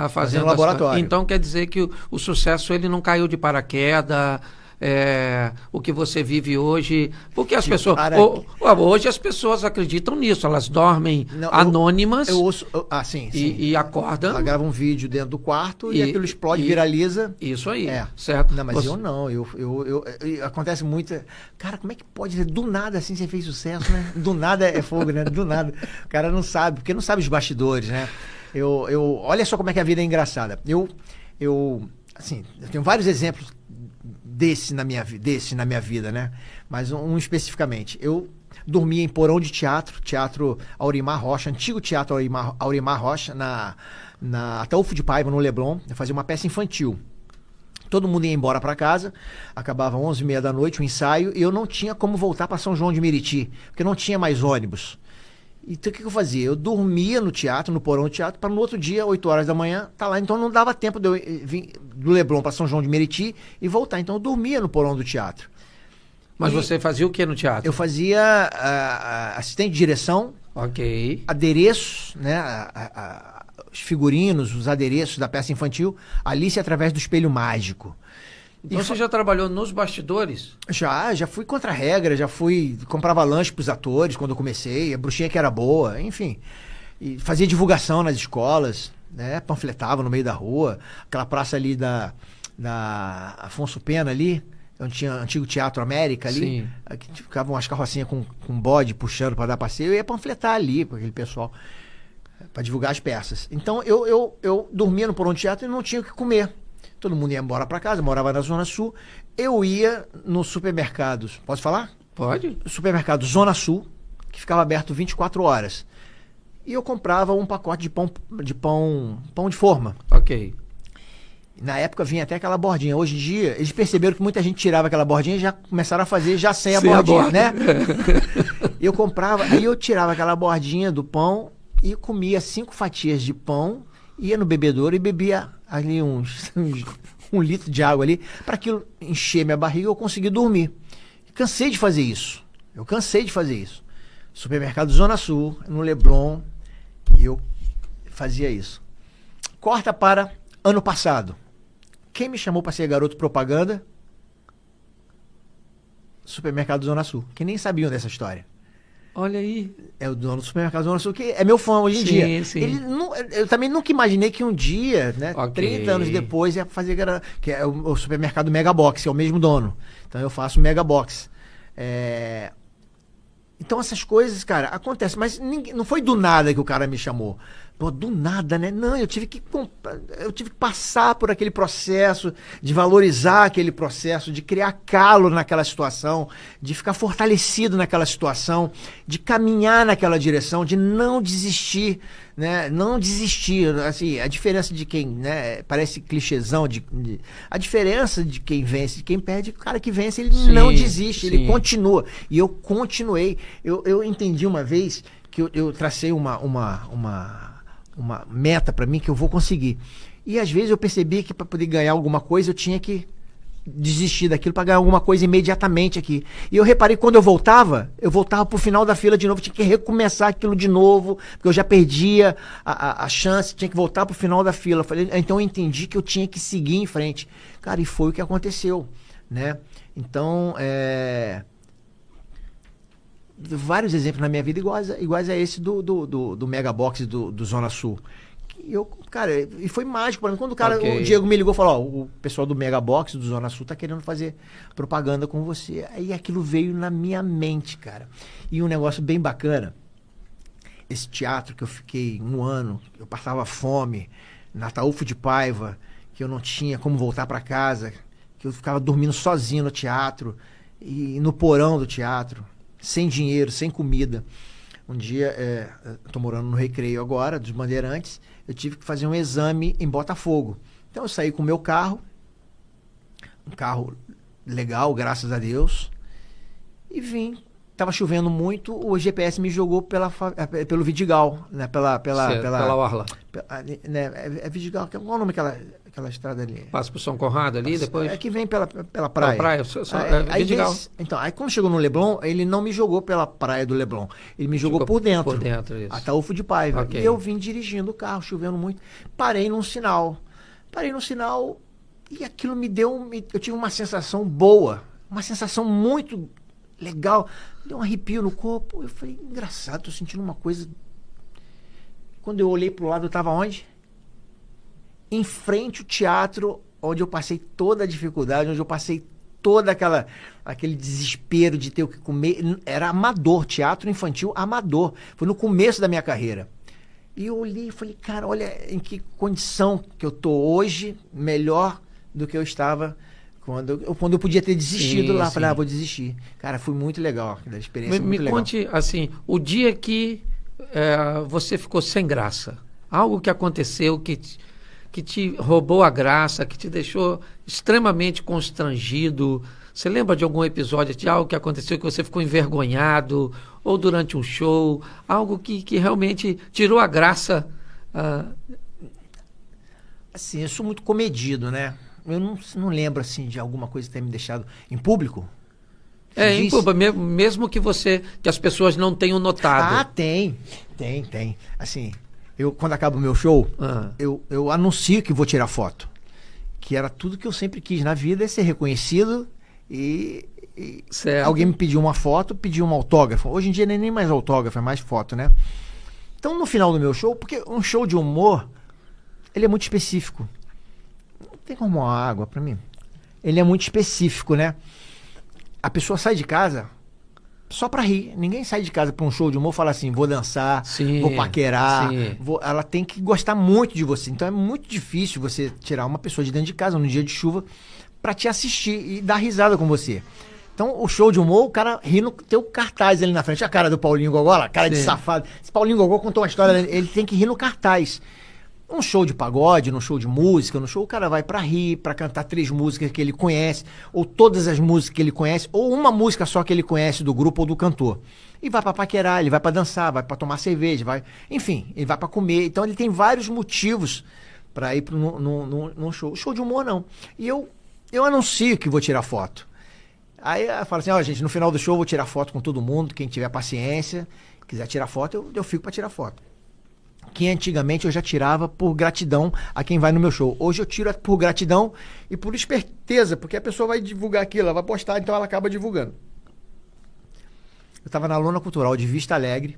fazendo laboratório. Então quer dizer que o sucesso ele não caiu de paraquedas. O que você vive hoje, porque as pessoas hoje as pessoas acreditam nisso, elas dormem anônimas sim. E acordam, ela grava um vídeo dentro do quarto e aquilo explode, viraliza. Isso aí, certo? Não, mas eu não, acontece muito, cara, como é que pode ser do nada assim você fez sucesso, né? Do nada é fogo, né? Do nada, o cara não sabe, porque não sabe os bastidores, né? Olha só como é que a vida é engraçada. Eu tenho vários exemplos desse na minha vida, né? Mas um especificamente. Eu dormia em porão de teatro Aurimar Rocha, antigo teatro Aurimar Rocha, na Ataúfo de Paiva, no Leblon. Eu fazia uma peça infantil. Todo mundo ia embora para casa, acabava 11h30 da noite o ensaio, e eu não tinha como voltar para São João de Meriti, porque não tinha mais ônibus. Então o que eu fazia? Eu dormia no teatro, no porão do teatro, para no outro dia, 8 horas da manhã, tá lá. Então não dava tempo de eu vir do Leblon para São João de Meriti e voltar. Então eu dormia no porão do teatro. Mas você fazia o que no teatro? Eu fazia assistente de direção, adereços, né? Os figurinos, os adereços da peça infantil, Alice através do Espelho Mágico. Então você já trabalhou nos bastidores? Já fui contra a regra, comprava lanche pros atores quando eu comecei, a bruxinha que era boa, enfim. E fazia divulgação nas escolas, né? Panfletava no meio da rua, aquela praça ali da Afonso Pena ali, onde tinha antigo Teatro América ali, que ficavam umas carrocinhas com bode puxando para dar passeio, eu ia panfletar ali com aquele pessoal, para divulgar as peças. Então eu dormia no porão de teatro e não tinha o que comer. Todo mundo ia embora para casa, morava na Zona Sul. Eu ia nos supermercados. Posso falar? Pode. Supermercado Zona Sul, que ficava aberto 24 horas. E eu comprava um pacote de pão de forma. Ok. Na época vinha até aquela bordinha. Hoje em dia, eles perceberam que muita gente tirava aquela bordinha e já começaram a fazer já sem a bordinha, né? Eu comprava, aí eu tirava aquela bordinha do pão e comia 5 fatias de pão, ia no bebedouro e bebia ali um litro de água ali, para aquilo encher minha barriga e eu conseguir dormir. Cansei de fazer isso. Eu cansei de fazer isso. Supermercado Zona Sul, no Leblon, eu fazia isso. Corta para ano passado. Quem me chamou para ser garoto propaganda? Supermercado Zona Sul, que nem sabiam dessa história. Olha aí. É o dono do Supermercado Zona Sul, que é meu fã hoje em dia. Sim. Eu também nunca imaginei que um dia, né, Ok. 30 anos depois, ia fazer... Que é o Supermercado Mega Box, é o mesmo dono. Então eu faço Mega Box. Então essas coisas, cara, acontecem. Mas não foi do nada que o cara me chamou. Pô, do nada, né? Não, eu tive que passar por aquele processo, de valorizar aquele processo, de criar calo naquela situação, de ficar fortalecido naquela situação, de caminhar naquela direção, de não desistir, né? Não desistir, assim, a diferença de quem, né? Parece clichêzão, a diferença de quem vence, de quem perde, o cara que vence, ele não desiste, ele continua. E eu continuei. Eu entendi uma vez que eu tracei uma meta para mim que eu vou conseguir. E às vezes eu percebi que para poder ganhar alguma coisa eu tinha que desistir daquilo para ganhar alguma coisa imediatamente aqui. E eu reparei que quando eu voltava pro final da fila de novo, tinha que recomeçar aquilo de novo, porque eu já perdia a chance, tinha que voltar pro final da fila. Então eu entendi que eu tinha que seguir em frente. Cara, e foi o que aconteceu, né? Então, vários exemplos na minha vida iguais a esse do Mega Box do Zona Sul. Cara, e foi mágico pra mim. Quando o Diego me ligou e falou, o pessoal do Mega Box do Zona Sul tá querendo fazer propaganda com você. Aí aquilo veio na minha mente, cara. E um negócio bem bacana, esse teatro que eu fiquei um ano, eu passava fome, na Ataúfo de Paiva, que eu não tinha como voltar pra casa, que eu ficava dormindo sozinho no teatro, e no porão do teatro, sem dinheiro, sem comida. Um dia, eu tô morando no Recreio agora, dos Bandeirantes, eu tive que fazer um exame em Botafogo. Então eu saí com o meu carro, um carro legal, graças a Deus, e vim. Tava chovendo muito, o GPS me jogou pelo Vidigal, né? Pela Orla. É Vidigal, qual é o nome daquela estrada ali? Passa pro São Conrado ali, depois... É que vem pela praia. Pela praia, Vidigal. Aí quando chegou no Leblon, ele não me jogou pela praia do Leblon, ele me jogou por dentro. Por dentro, isso. Ataúfo de Paiva. Okay. E eu vim dirigindo o carro, chovendo muito, parei num sinal e aquilo eu tive uma sensação boa, uma sensação muito legal, deu um arrepio no corpo. Eu falei, engraçado, tô sentindo uma coisa. Quando eu olhei pro lado, eu tava onde? Em frente ao teatro, onde eu passei toda a dificuldade, onde eu passei todo aquele desespero de ter o que comer. Era amador, teatro infantil amador. Foi no começo da minha carreira. E eu olhei e falei, cara, olha em que condição que eu tô hoje, melhor do que eu estava quando eu podia ter desistido lá. Falei, vou desistir. Cara, foi muito legal, a experiência muito legal. Me conte, assim, o dia que você ficou sem graça, algo que aconteceu que te roubou a graça, que te deixou extremamente constrangido. Você lembra de algum episódio, de algo que aconteceu que você ficou envergonhado, ou durante um show, algo que realmente tirou a graça? Assim, eu sou muito comedido, né? Eu não lembro, assim, de alguma coisa que tenha me deixado em público. Em público, mesmo que as pessoas não tenham notado. Ah, tem. Assim, quando acaba o meu show, eu anuncio que vou tirar foto. Que era tudo que eu sempre quis na vida, é ser reconhecido e alguém me pediu uma foto, pediu um autógrafo. Hoje em dia nem mais autógrafo, é mais foto, né? Então, no final do meu show, porque um show de humor, ele é muito específico. Não tem como uma água pra mim. Ele é muito específico, né? A pessoa sai de casa só pra rir. Ninguém sai de casa pra um show de humor e fala assim, vou dançar, vou paquerar. Ela tem que gostar muito de você. Então é muito difícil você tirar uma pessoa de dentro de casa num dia de chuva pra te assistir e dar risada com você. Então o show de humor, o cara ri no teu cartaz ali na frente. A cara do Paulinho Gogó, a cara de safado. Esse Paulinho Gogó contou uma história, ele tem que rir no cartaz. Um show de pagode, num show de música, no show o cara vai pra rir, pra cantar 3 músicas que ele conhece, ou todas as músicas que ele conhece, ou uma música só que ele conhece do grupo ou do cantor. E vai pra paquerar, ele vai pra dançar, vai pra tomar cerveja, enfim, ele vai pra comer. Então ele tem vários motivos pra ir num show. Show de humor não. E eu anuncio que vou tirar foto. Aí ela fala assim, ó, gente, no final do show eu vou tirar foto com todo mundo, quem tiver paciência, quiser tirar foto, eu fico pra tirar foto. Que antigamente eu já tirava por gratidão a quem vai no meu show. Hoje eu tiro por gratidão e por esperteza, porque a pessoa vai divulgar aquilo, ela vai postar, então ela acaba divulgando. Eu tava na Lona Cultural de Vista Alegre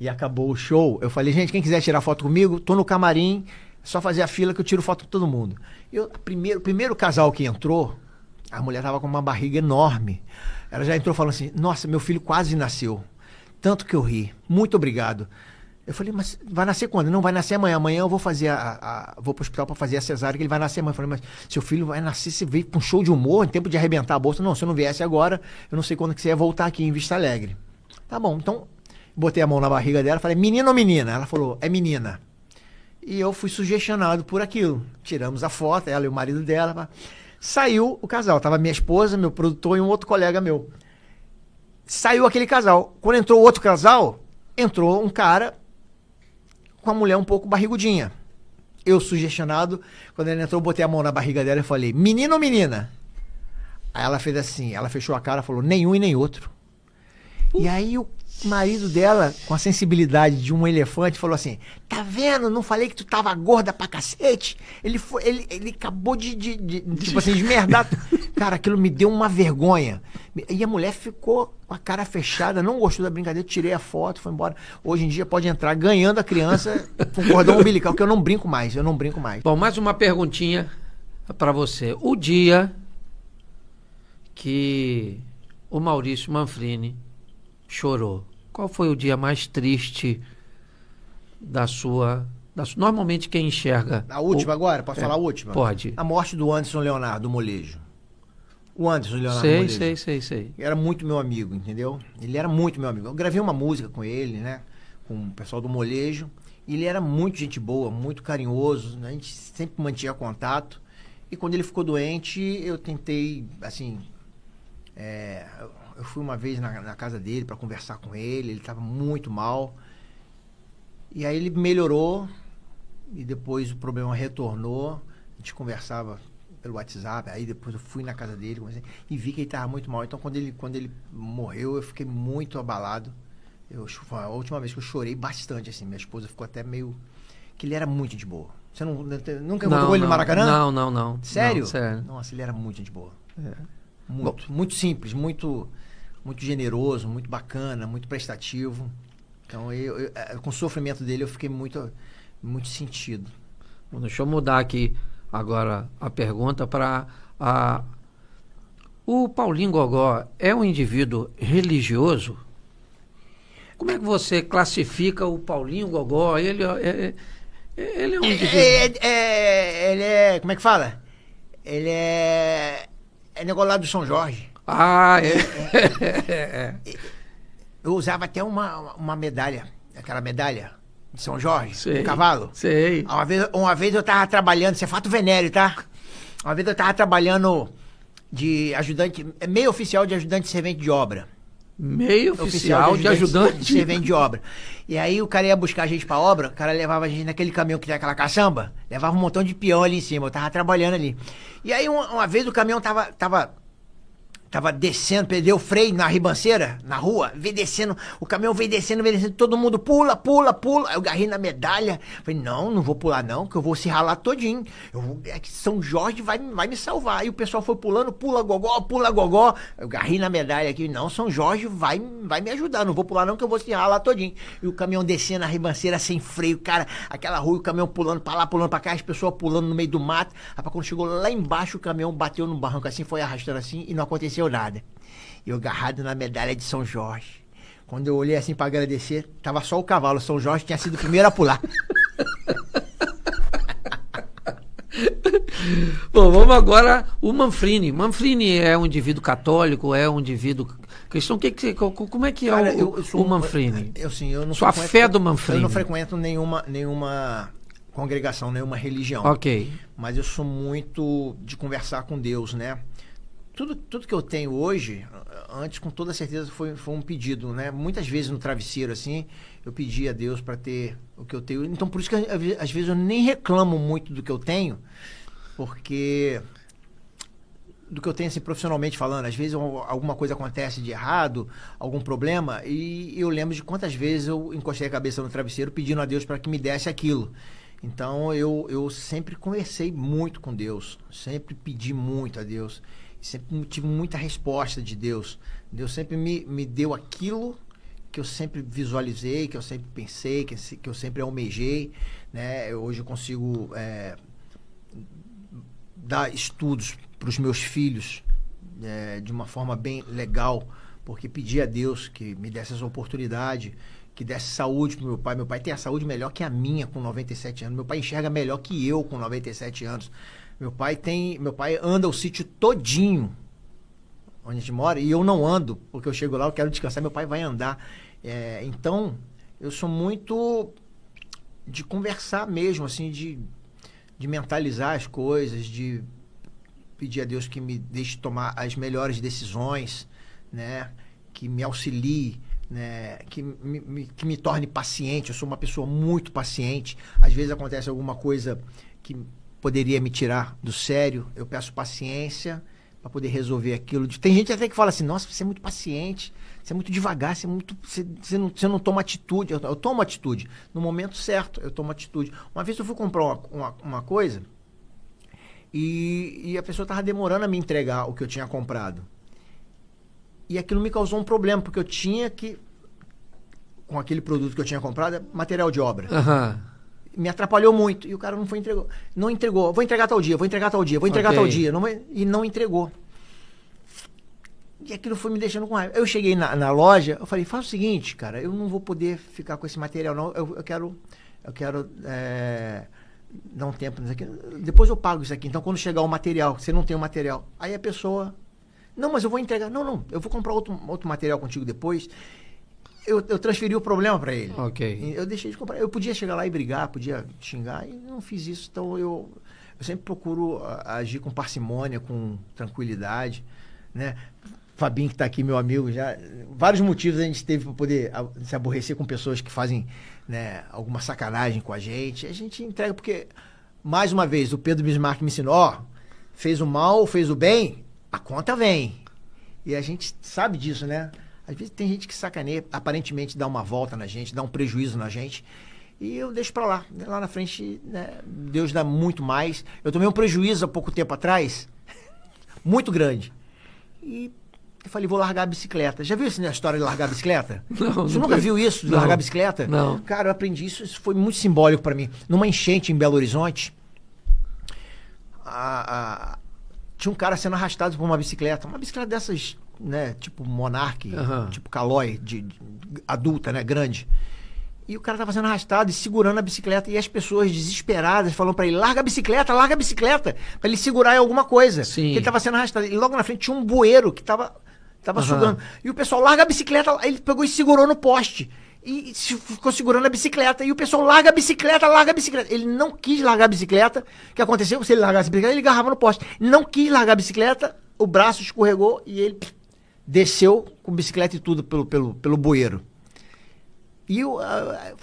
e acabou o show. Eu falei, gente, quem quiser tirar foto comigo, tô no camarim, é só fazer a fila que eu tiro foto com todo mundo. O primeiro casal que entrou, a mulher tava com uma barriga enorme. Ela já entrou falando assim, nossa, meu filho quase nasceu. Tanto que eu ri. Muito obrigado. Eu falei, mas vai nascer quando? Não, vai nascer amanhã. Amanhã eu vou fazer vou pro hospital para fazer a cesárea, que ele vai nascer amanhã. Eu falei, mas seu filho vai nascer, você veio pra um show de humor, em tempo de arrebentar a bolsa. Não, se eu não viesse agora, eu não sei quando que você ia voltar aqui em Vista Alegre. Tá bom, então, botei a mão na barriga dela, falei, menino ou menina? Ela falou, é menina. E eu fui sugestionado por aquilo. Tiramos a foto, ela e o marido dela. Saiu o casal, tava minha esposa, meu produtor e um outro colega meu. Saiu aquele casal. Quando entrou o outro casal, entrou um cara com a mulher um pouco barrigudinha. Eu, sugestionado, quando ele entrou, eu botei a mão na barriga dela e falei, menino ou menina? Aí ela fez assim, ela fechou a cara e falou, nenhum e nem outro. E aí o marido dela, com a sensibilidade de um elefante, falou assim, tá vendo? Não falei que tu tava gorda pra cacete? Ele acabou de tipo assim, esmerdar. Cara, aquilo me deu uma vergonha. E a mulher ficou com a cara fechada, não gostou da brincadeira, tirei a foto, foi embora. Hoje em dia pode entrar ganhando a criança com cordão umbilical, que eu não brinco mais, Bom, mais uma perguntinha pra você. O dia que o Maurício Manfrini chorou, qual foi o dia mais triste da sua... Normalmente quem enxerga... A última agora? Posso falar a última? Pode. A morte do Anderson Leonardo, do Molejo. O Anderson Leonardo Molejo. Sei. Era muito meu amigo, entendeu? Ele era muito meu amigo. Eu gravei uma música com ele, né? Com o pessoal do Molejo. E ele era muito gente boa, muito carinhoso, né? A gente sempre mantinha contato. E quando ele ficou doente, eu tentei, assim... Eu fui uma vez na casa dele para conversar com ele estava muito mal. E aí ele melhorou e depois o problema retornou. A gente conversava pelo WhatsApp, aí depois eu fui na casa dele e vi que ele estava muito mal. Então quando ele morreu, eu fiquei muito abalado. Foi a última vez que eu chorei bastante, assim. Minha esposa ficou até meio... Que ele era muito gente boa. Você nunca encontrou ele no Maracanã? Não. Sério? Não, sério. Nossa, ele era muito gente boa. Muito simples, muito generoso, muito bacana, muito prestativo. Então, com o sofrimento dele, eu fiquei muito sentido. Bom, deixa eu mudar aqui agora a pergunta para... O Paulinho Gogó é um indivíduo religioso? Como é que você classifica o Paulinho Gogó? Ele é um indivíduo... Ele é... Como é que fala? Ele é negócio lá do São Jorge. Eu usava até uma medalha, aquela medalha de São Jorge, sei, um cavalo. Sei. Uma vez eu tava trabalhando, isso é fato venéreo, tá? Uma vez eu tava trabalhando de ajudante, meio oficial de ajudante de servente de obra. Meio oficial de ajudante de servente de obra. E aí o cara ia buscar a gente pra obra, o cara levava a gente naquele caminhão que tem aquela caçamba, levava um montão de peão ali em cima, eu tava trabalhando ali. E aí uma vez o caminhão tava descendo, perdeu o freio na ribanceira, na rua, o caminhão veio descendo, todo mundo pula. Aí eu agarrei na medalha, falei, não vou pular não, que eu vou se ralar todinho. São Jorge vai me salvar. Aí o pessoal foi pulando, pula gogó. Eu agarrei na medalha aqui, não, São Jorge vai me ajudar, não vou pular não, que eu vou se ralar todinho. E o caminhão descendo na ribanceira sem freio, cara, aquela rua, o caminhão pulando pra lá, pulando pra cá, as pessoas pulando no meio do mato. Aí quando chegou lá embaixo, o caminhão bateu no barranco assim, foi arrastando assim e não aconteceu nada. Eu agarrado na medalha de São Jorge. Quando eu olhei assim pra agradecer, tava só o cavalo. São Jorge tinha sido o primeiro a pular. Bom, vamos agora o Manfrini. Manfrini é um indivíduo católico, é um indivíduo cristão? Como é que é o Manfrini? Eu não Sua fé do Manfrini. Eu não frequento nenhuma congregação, nenhuma religião. Ok. Mas eu sou muito de conversar com Deus, né? Tudo que eu tenho hoje, antes com toda certeza foi um pedido, né? Muitas vezes no travesseiro, assim, eu pedi a Deus para ter o que eu tenho. Então, por isso que às vezes eu nem reclamo muito do que eu tenho, porque do que eu tenho assim, profissionalmente falando. Às vezes alguma coisa acontece de errado, algum problema, e eu lembro de quantas vezes eu encostei a cabeça no travesseiro pedindo a Deus para que me desse aquilo. Então eu sempre conversei muito com Deus, sempre pedi muito a Deus, sempre tive muita resposta de Deus. Deus sempre me deu aquilo que eu sempre visualizei, que eu sempre pensei, que eu sempre almejei, né? Hoje eu consigo dar estudos para os meus filhos de uma forma bem legal, porque pedi a Deus que me desse essa oportunidade, que desse saúde para o meu pai. Meu pai tem a saúde melhor que a minha com 97 anos. Meu pai enxerga melhor que eu com 97 anos. Meu pai anda o sítio todinho onde a gente mora, e eu não ando, porque eu chego lá, eu quero descansar, meu pai vai andar. Então, eu sou muito de conversar mesmo, assim, de mentalizar as coisas, de pedir a Deus que me deixe tomar as melhores decisões, né? Que me auxilie, né? Que me torne paciente. Eu sou uma pessoa muito paciente. Às vezes acontece alguma coisa que poderia me tirar do sério, eu peço paciência para poder resolver aquilo. Tem gente até que fala assim, nossa, você é muito paciente, você é muito devagar, você não toma atitude. Eu tomo atitude. No momento certo, eu tomo atitude. Uma vez eu fui comprar uma coisa e a pessoa estava demorando a me entregar o que eu tinha comprado. E aquilo me causou um problema, porque eu tinha que, com aquele produto que eu tinha comprado, material de obra. Me atrapalhou muito. E o cara não entregou. Vou entregar tal dia, vou entregar tal dia, vou entregar tal dia. E não entregou. E aquilo foi me deixando com raiva. Eu cheguei na loja, eu falei, faz o seguinte, cara, eu não vou poder ficar com esse material, não. Eu quero dar um tempo nisso aqui. Depois eu pago isso aqui. Então, quando chegar o material, você não tem o material. Aí a pessoa, não, mas eu vou entregar. Não, eu vou comprar outro material contigo depois. Eu transferi o problema para ele. Eu deixei de comprar. Eu podia chegar lá e brigar, podia xingar, e não fiz isso. Então, eu sempre procuro agir com parcimônia, com tranquilidade, né? Fabinho, que está aqui, meu amigo, já vários motivos a gente teve para poder se aborrecer com pessoas que fazem, né, alguma sacanagem com a gente entrega, porque, mais uma vez, o Pedro Bismarck me ensinou, fez o mal, fez o bem, a conta vem. E a gente sabe disso, né? Às vezes tem gente que sacaneia, aparentemente dá uma volta na gente, dá um prejuízo na gente, e eu deixo pra lá. Lá na frente, né, Deus dá muito mais. Eu tomei um prejuízo há pouco tempo atrás, muito grande. E eu falei, vou largar a bicicleta. Já viu essa história de largar a bicicleta? Não. Você nunca viu isso, de largar a bicicleta? Não. Cara, eu aprendi isso, isso foi muito simbólico pra mim. Numa enchente em Belo Horizonte, tinha um cara sendo arrastado por uma bicicleta dessas, né, tipo Monarch, tipo Caloi, de adulta, né, grande. E o cara tava sendo arrastado e segurando a bicicleta, e as pessoas desesperadas falando pra ele, larga a bicicleta, pra ele segurar em alguma coisa. Sim. Porque ele tava sendo arrastado. E logo na frente tinha um bueiro que tava sugando. E o pessoal, larga a bicicleta, ele pegou e segurou no poste. E ficou segurando a bicicleta. E o pessoal, larga a bicicleta. Ele não quis largar a bicicleta. O que aconteceu? Se ele largasse a bicicleta, ele agarrava no poste. Não quis largar a bicicleta, o braço escorregou e ele desceu com bicicleta e tudo pelo bueiro. E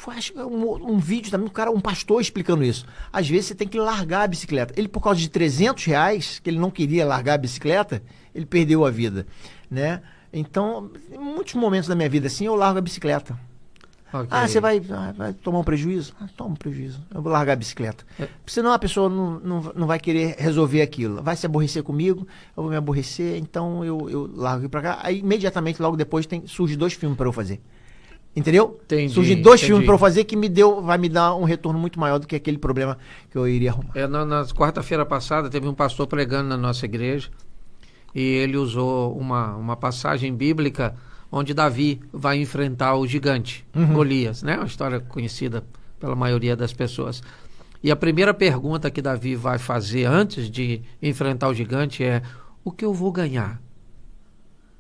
acho que um vídeo também, um pastor explicando isso. Às vezes você tem que largar a bicicleta. Ele, por causa de R$300, que ele não queria largar a bicicleta, ele perdeu a vida, né? Então, em muitos momentos da minha vida, assim, eu largo a bicicleta. Você vai tomar um prejuízo? Toma um prejuízo. Eu vou largar a bicicleta. Senão a pessoa não vai querer resolver aquilo. Vai se aborrecer comigo, eu vou me aborrecer, então eu largo aqui pra cá. Aí, imediatamente, logo depois, surge 2 filmes para eu fazer. Entendeu? Entendi, surgem 2 filmes para eu fazer que vai me dar um retorno muito maior do que aquele problema que eu iria arrumar. Na quarta-feira passada, teve um pastor pregando na nossa igreja e ele usou uma passagem bíblica onde Davi vai enfrentar o gigante, Golias, né? Uma história conhecida pela maioria das pessoas. E a primeira pergunta que Davi vai fazer antes de enfrentar o gigante é: o que eu vou ganhar?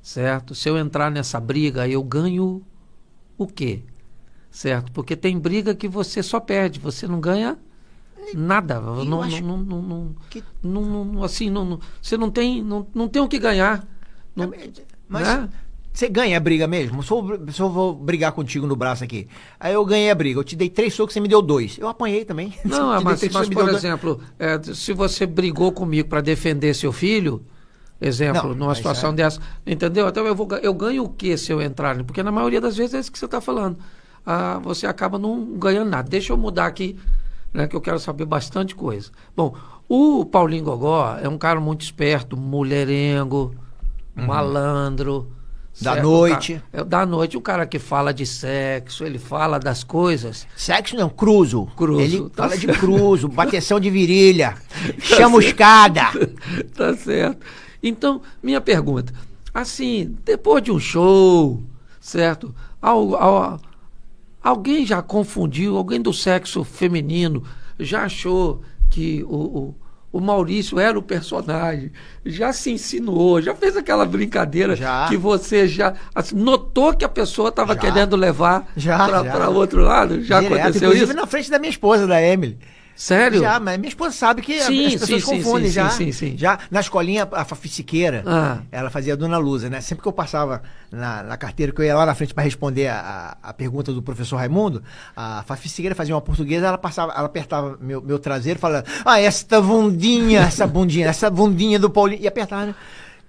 Certo? Se eu entrar nessa briga, eu ganho o quê? Certo? Porque tem briga que você só perde, você não ganha nada. Você não tem o que ganhar. Mas né? Você ganha a briga mesmo? Se eu vou brigar contigo no braço aqui, aí eu ganhei a briga, eu te dei 3 socos, você me deu 2. Eu apanhei também. Não, mas por exemplo, se você brigou comigo para defender seu filho, Exemplo, Não, numa mas situação dessa. Entendeu? Então eu ganho o que se eu entrar? Porque na maioria das vezes é isso que você está falando. Você acaba não ganhando nada. Deixa eu mudar aqui, né, que eu quero saber bastante coisa. Bom, o Paulinho Gogó é um cara muito esperto, mulherengo, malandro. Da certo? noite. Da noite, o cara que fala de sexo, ele fala das coisas. Sexo não, cruzo. Cruzo, Ele tá fala de certo. cruzo, bateção de virilha, chamuscada. Tá certo. Então, minha pergunta, assim, depois de um show, certo? Alguém já confundiu, alguém do sexo feminino já achou que o Maurício era o personagem, já se insinuou, já fez aquela brincadeira Já. que você já assim, notou que a pessoa estava Já. querendo levar Já. para outro lado? Já Direto, aconteceu inclusive isso? na frente da minha esposa, da Emily. Sério? Já, mas minha esposa sabe que Sim, as pessoas sim, confundem sim, já. sim. Já na escolinha, a Fafi Siqueira, Ah. ela fazia a Dona Lusa, né? Sempre que eu passava na carteira, que eu ia lá na frente para responder a pergunta do professor Raimundo, a Fafi Siqueira fazia uma portuguesa, ela apertava meu traseiro, falando, essa bundinha do Paulinho, e apertava, né?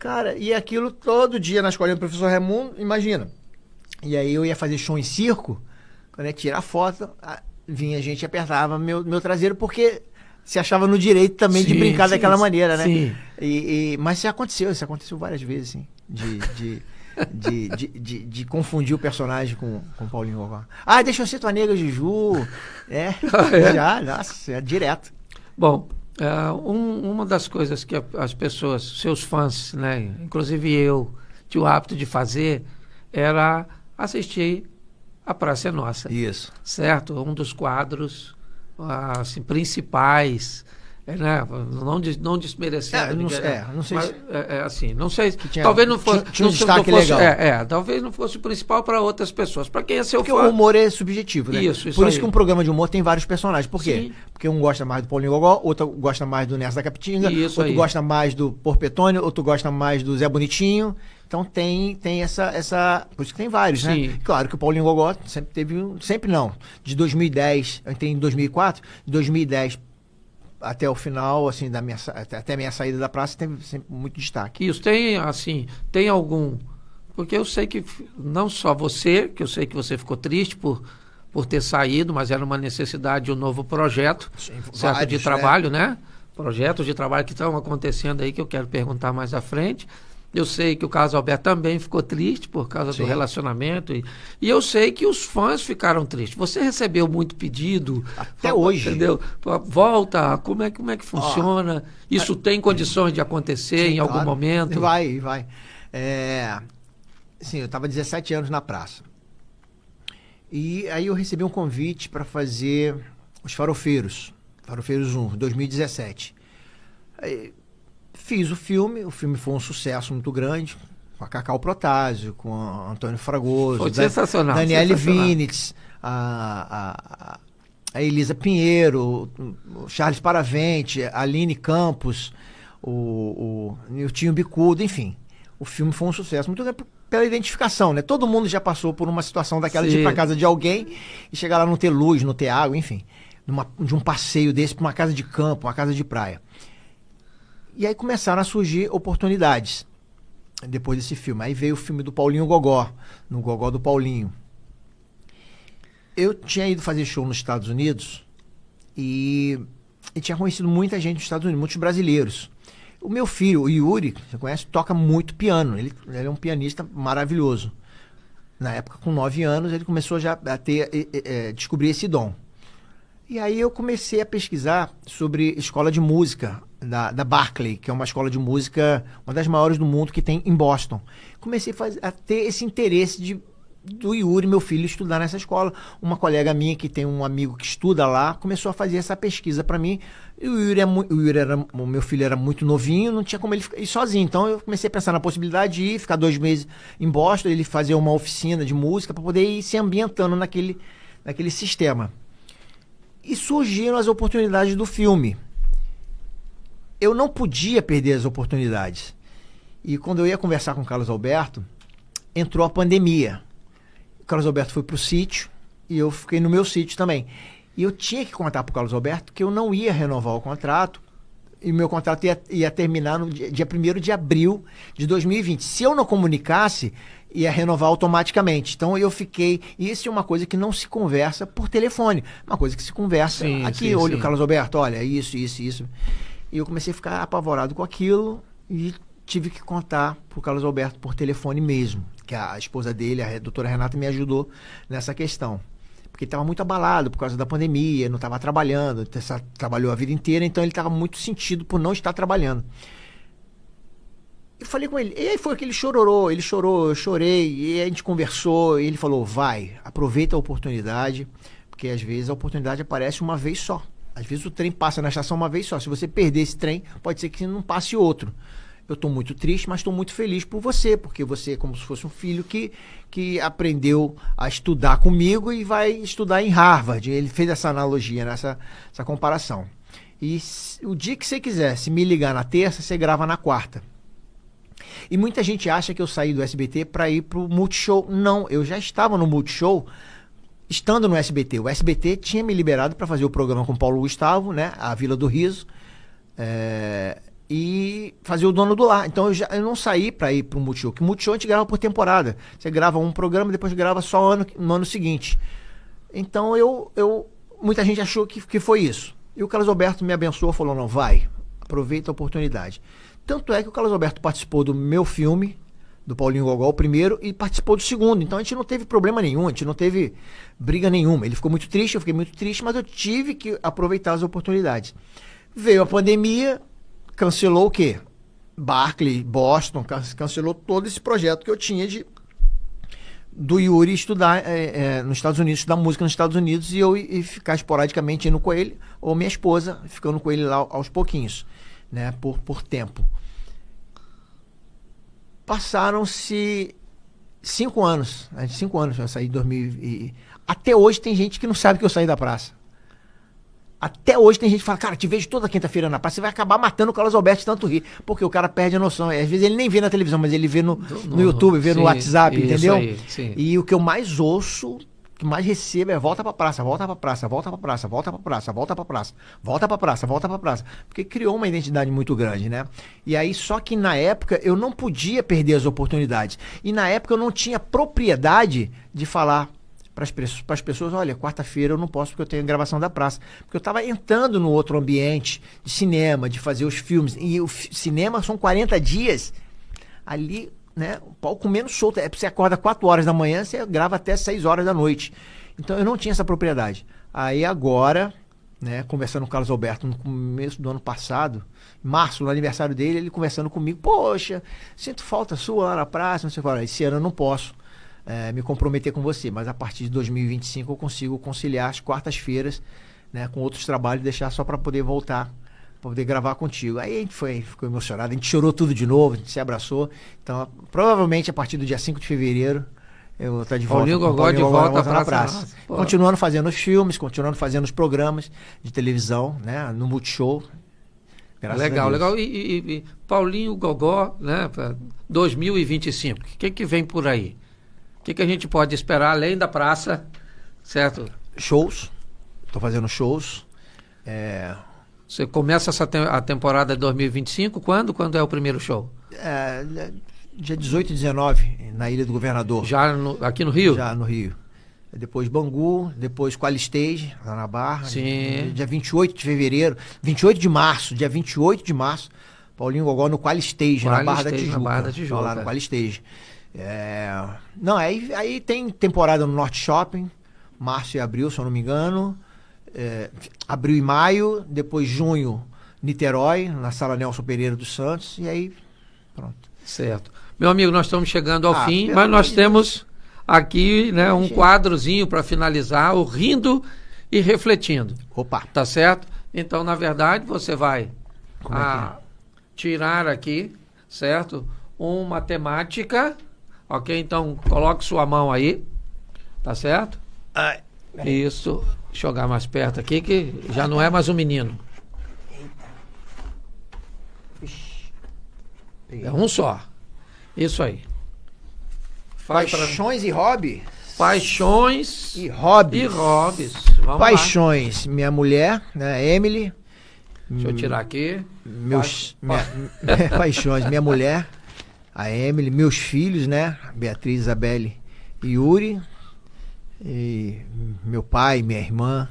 Cara, e aquilo todo dia na escolinha do professor Raimundo, imagina. E aí eu ia fazer show em circo, quando eu ia tirar foto, vinha gente e apertava meu traseiro, porque se achava no direito também de Sim, brincar sim, daquela maneira, né? sim. Mas isso aconteceu várias vezes, sim. De confundir o personagem com o Paulinho Gogó. Deixa eu ser tua nega, Juju. É? Já, nossa, é direto. Bom, uma das coisas que as pessoas, seus fãs, né, inclusive eu, tinha o hábito de fazer, era assistir A Praça é Nossa. Isso. Certo? Um dos quadros assim, principais, né? Não desmerecendo não ninguém, sei mas, se- assim, não sei, tinha- talvez não fosse, tinha um não destaque fosse- legal. talvez não fosse o principal para outras pessoas. Para quem é seu Porque fã, o humor é subjetivo, né? Isso Por aí. isso que um programa de humor tem vários personagens. Por quê? Sim. Porque um gosta mais do Paulinho Gogó, outro gosta mais do Nessa da Capitinga, Isso outro aí. gosta mais do Porpetone, outro gosta mais do Zé Bonitinho. Então tem essa... Por isso que tem vários, né? Sim. Claro que o Paulinho Gogó sempre teve Sempre não. De 2010, eu entrei em 2004, de 2010 até o final, assim, até a minha saída da praça, teve sempre muito destaque. isso tem, assim, tem algum... Porque eu sei que não só você, que eu sei que você ficou triste por ter saído, mas era uma necessidade de um novo projeto, Sim, certo, vários, de trabalho, né? Projetos de trabalho que estão acontecendo aí, que eu quero perguntar mais à frente. Eu sei que o Carlos Alberto também ficou triste por causa Sim. do relacionamento. E eu sei que os fãs ficaram tristes. Você recebeu muito pedido. Até hoje. Entendeu? Volta, como é que funciona? Isso tem condições de acontecer Sim, em algum claro. momento? Vai. Sim, eu estava 17 anos na praça. E aí eu recebi um convite para fazer Os Farofeiros 1, 2017. Aí, fiz o filme foi um sucesso muito grande, com a Cacau Protásio, com a Antônio Fragoso, Foi sensacional, Daniele sensacional. Vinitz, a Elisa Pinheiro, o Charles Paravente, a Aline Campos, o Niltinho Bicudo, enfim. O filme foi um sucesso muito grande pela identificação, né? Todo mundo já passou por uma situação daquela de ir Sim. pra casa de alguém e chegar lá não ter luz, não ter água, enfim. De um passeio desse pra uma casa de campo, uma casa de praia. E aí começaram a surgir oportunidades depois desse filme. Aí veio o filme do Paulinho Gogó, no Gogó do Paulinho. Eu tinha ido fazer show nos Estados Unidos e tinha conhecido muita gente nos Estados Unidos, muitos brasileiros. O meu filho, o Yuri, você conhece, toca muito piano. Ele é um pianista maravilhoso. Na época, com 9 anos, ele começou já a descobrir esse dom. E aí eu comecei a pesquisar sobre escola de música da Berklee, que é uma escola de música, uma das maiores do mundo, que tem em Boston. Comecei a ter esse interesse do Yuri, meu filho, estudar nessa escola. Uma colega minha que tem um amigo que estuda lá, começou a fazer essa pesquisa para mim. E o meu filho era muito novinho, não tinha como ele ir sozinho. Então eu comecei a pensar na possibilidade de ir, ficar 2 meses em Boston, ele fazer uma oficina de música para poder ir se ambientando naquele sistema. E surgiram as oportunidades do filme. Eu não podia perder as oportunidades. E quando eu ia conversar com o Carlos Alberto, entrou a pandemia. O Carlos Alberto foi pro sítio e eu fiquei no meu sítio também. E eu tinha que contar pro Carlos Alberto que eu não ia renovar o contrato e o meu contrato ia terminar no dia 1º de abril de 2020. Se eu não comunicasse, ia renovar automaticamente. Então eu fiquei... Isso é uma coisa que não se conversa por telefone. Uma coisa que se conversa aqui. Olha, Carlos Alberto, olha, isso. E eu comecei a ficar apavorado com aquilo e tive que contar pro Carlos Alberto por telefone mesmo. Que a esposa dele, a doutora Renata, me ajudou nessa questão. Porque ele estava muito abalado por causa da pandemia, não estava trabalhando, trabalhou a vida inteira, então ele estava muito sentido por não estar trabalhando. Eu falei com ele, e aí foi aquele chororô, ele chorou, eu chorei, e a gente conversou, e ele falou, vai, aproveita a oportunidade, porque às vezes a oportunidade aparece uma vez só. Às vezes o trem passa na estação uma vez só. Se você perder esse trem, pode ser que não passe outro. Eu estou muito triste, mas estou muito feliz por você, porque você é como se fosse um filho que aprendeu a estudar comigo e vai estudar em Harvard. Ele fez essa analogia, essa comparação. E o dia que você quiser, se me ligar na terça, você grava na quarta. E muita gente acha que eu saí do SBT para ir para o Multishow. Não, eu já estava no Multishow, estando no SBT. O SBT tinha me liberado para fazer o programa com o Paulo Gustavo, né, a Vila do Riso, e fazer o Dono do Lar. Então eu não saí para ir para o Multishow, porque o Multishow a gente grava por temporada. Você grava um programa, depois grava só no ano seguinte. Então muita gente achou que foi isso. E o Carlos Alberto me abençoou, falou, não, vai, aproveita a oportunidade. Tanto é que o Carlos Alberto participou do meu filme, do Paulinho Gogó, o primeiro, e participou do segundo. Então a gente não teve problema nenhum, a gente não teve briga nenhuma. Ele ficou muito triste, eu fiquei muito triste, mas eu tive que aproveitar as oportunidades. Veio a pandemia, cancelou o quê? Barclay, Boston, cancelou todo esse projeto que eu tinha do Yuri estudar nos Estados Unidos, estudar música nos Estados Unidos e ficar esporadicamente indo com ele, ou minha esposa ficando com ele lá aos pouquinhos, né, por tempo. Passaram-se 5 anos, 5 anos eu saí em 2000 até hoje tem gente que não sabe que eu saí da praça. Até hoje tem gente que fala, cara, te vejo toda quinta-feira na praça, você vai acabar matando o Carlos Alberto de tanto rir, porque o cara perde a noção. Às vezes ele nem vê na televisão, mas ele vê no YouTube, vê no WhatsApp, entendeu? Aí, e o que eu mais ouço, que mais recebo é volta pra praça, volta pra praça, volta pra praça, volta pra praça, volta pra praça, volta pra praça, volta pra praça. Porque criou uma identidade muito grande, né? E aí, só que na época eu não podia perder as oportunidades. E na época eu não tinha propriedade de falar para as pessoas, olha, quarta-feira eu não posso porque eu tenho gravação da praça. Porque eu estava entrando no outro ambiente de cinema, de fazer os filmes. E o cinema são 40 dias ali, né? O palco menos solto. Você acorda 4 horas da manhã, você grava até 6 horas da noite. Então eu não tinha essa propriedade. Aí agora, né, conversando com o Carlos Alberto no começo do ano passado, em março, no aniversário dele, ele conversando comigo, poxa, sinto falta sua lá na praça, não sei o que, esse ano eu não posso me comprometer com você, mas a partir de 2025 eu consigo conciliar as quartas-feiras, né, com outros trabalhos e deixar só para poder voltar, para poder gravar contigo. Aí a gente ficou emocionado, a gente chorou tudo de novo, a gente se abraçou. Então, provavelmente a partir do dia 5 de fevereiro eu vou estar de volta. Paulinho Gogó de volta na praça. Continuando fazendo os filmes, continuando fazendo os programas de televisão, né, no Multishow. Legal. E Paulinho Gogó, né, para 2025, o que vem por aí? O que a gente pode esperar além da praça, certo? Shows. Estou fazendo shows. Você começa a temporada de 2025 quando? Quando é o primeiro show? Dia 18 e 19, na Ilha do Governador. Já aqui no Rio? Já no Rio. Depois Bangu, depois Qualistage, lá na Barra. Sim. Dia 28 de fevereiro, 28 de março, dia 28 de março, Paulinho Gogó no Qualistage, na Barra da Tijuca. Na Barra da Tijuca. Lá no Qualistage. Não, aí tem temporada no Norte Shopping, março e abril, se eu não me engano, abril e maio, depois junho, Niterói, na Sala Nelson Pereira dos Santos, e aí pronto. Certo. Meu amigo, nós estamos chegando ao fim, mas nós temos aqui, né, um quadrozinho para finalizar, o Rindo e Refletindo. Opa! Tá certo? Então, na verdade, você vai tirar aqui, certo? Uma temática. Ok, então coloque sua mão aí, tá certo? Isso, jogar mais perto aqui que já não é mais um menino. É um só. Isso aí. Paixões e hobbies? Paixões e hobbies. Vamos Paixões, lá. Minha mulher, né, Emily, Deixa eu tirar aqui. Paixões. Minha mulher, a Emily, meus filhos, né? Beatriz, Isabelle e Yuri. E meu pai, minha irmã,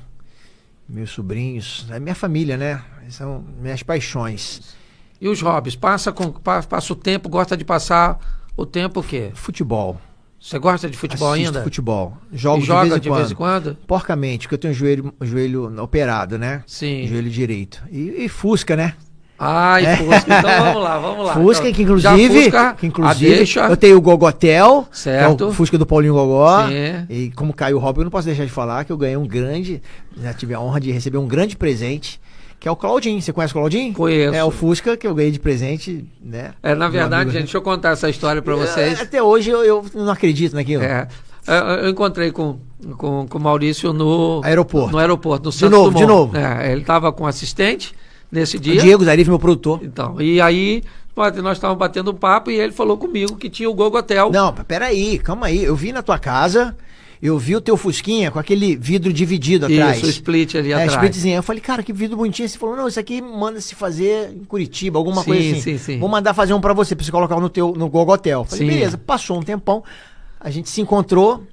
meus sobrinhos. É minha família, né? São minhas paixões. E os hobbies? Passa o tempo, gosta de passar o tempo o quê? Futebol. Você gosta de futebol Assisto ainda? Futebol. Jogo e joga de vez em quando? Porcamente, porque eu tenho o joelho operado, né? Sim. Joelho direito. E Fusca, né? Fusca. Então vamos lá. Fusca, então, que inclusive eu tenho o Gogotel, certo. Que é o Fusca do Paulinho Gogó. Sim. E como caiu o Robin, eu não posso deixar de falar que eu ganhei já tive a honra de receber um grande presente, que é o Claudinho. Você conhece o Claudinho? Conheço. É o Fusca que eu ganhei de presente, né? Na verdade, gente, deixa eu contar essa história pra vocês. Até hoje eu não acredito naquilo. Eu encontrei com o Maurício no aeroporto. No Santos Dumont. De novo. Ele estava com assistente nesse dia. O Diego Zarif, meu produtor. Então, e aí nós estávamos batendo um papo e ele falou comigo que tinha o Gogotel. Não, peraí, calma aí. Eu vi na tua casa, eu vi o teu Fusquinha com aquele vidro dividido atrás. Isso, o split ali atrás. Splitzinho. Eu falei, cara, que vidro bonitinho. Você falou, não, isso aqui manda se fazer em Curitiba, alguma coisa assim. Sim. Vou mandar fazer um pra você colocar no Gogotel. Falei, beleza, passou um tempão, a gente se encontrou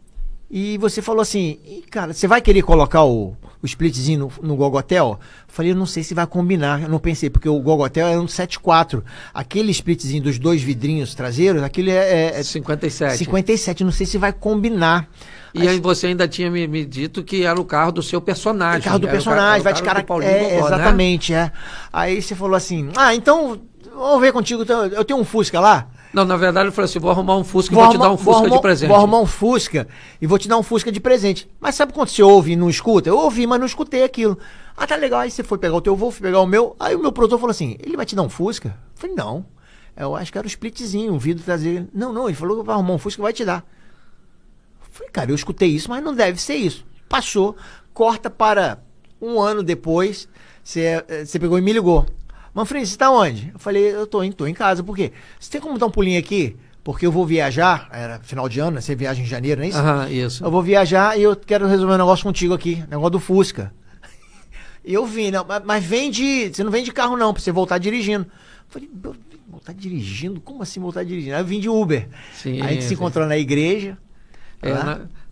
e você falou assim, cara, você vai querer colocar o splitzinho no Gogotel? Falei, eu não sei se vai combinar. Eu não pensei, porque o Gogotel é um 7.4. Aquele splitzinho dos 2 vidrinhos traseiros, aquele é 57. 57, não sei se vai combinar. E aí você ainda tinha me dito que era o carro do seu personagem. O carro do personagem, vai de cara... exatamente, né? Aí você falou assim, então, vamos ver contigo, eu tenho um Fusca lá. Não, na verdade eu falei assim, vou arrumar um Fusca e vou te dar um Fusca de presente. Vou arrumar um Fusca e vou te dar um Fusca de presente. Mas sabe quando você ouve e não escuta? Eu ouvi, mas não escutei aquilo. Tá legal. Aí você foi pegar o teu voo, fui pegar o meu. Aí o meu produtor falou assim, ele vai te dar um Fusca? Eu falei, não. Eu acho que era um splitzinho, um vidro traseiro. Não, ele falou que vai arrumar um Fusca e vai te dar. Eu falei, cara, eu escutei isso, mas não deve ser isso. Passou, corta para um ano depois, você pegou e me ligou. Manfred, você tá onde? Eu falei, eu tô em casa. Por quê? Você tem como dar um pulinho aqui? Porque eu vou viajar, era final de ano, né? Você viaja em janeiro, não é isso? Isso. Eu vou viajar e eu quero resolver um negócio contigo aqui, negócio do Fusca. E eu vim, não, mas você não vem de carro não, pra você voltar dirigindo. Eu falei, voltar dirigindo? Como assim voltar dirigindo? Aí eu vim de Uber. Sim, aí a gente se encontrou na igreja.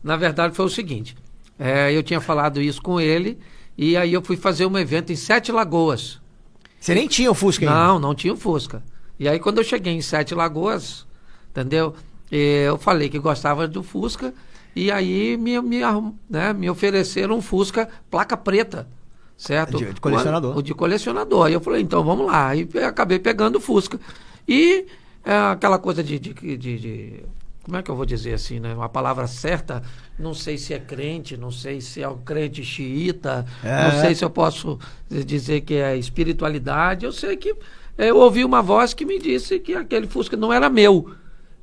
Na verdade foi o seguinte, eu tinha falado isso com ele e aí eu fui fazer um evento em 7 Lagoas. Você nem tinha o Fusca ainda? Não tinha o Fusca. E aí quando eu cheguei em 7 Lagoas, entendeu? Eu falei que gostava do Fusca e aí me ofereceram um Fusca placa preta, certo? De colecionador. De colecionador. Aí eu falei, então vamos lá. Aí eu acabei pegando o Fusca. E aquela coisa de como é que eu vou dizer assim, né? Uma palavra certa, não sei se é crente, não sei se é um crente xiita, não sei se eu posso dizer que é espiritualidade. Eu sei que eu ouvi uma voz que me disse que aquele Fusca não era meu,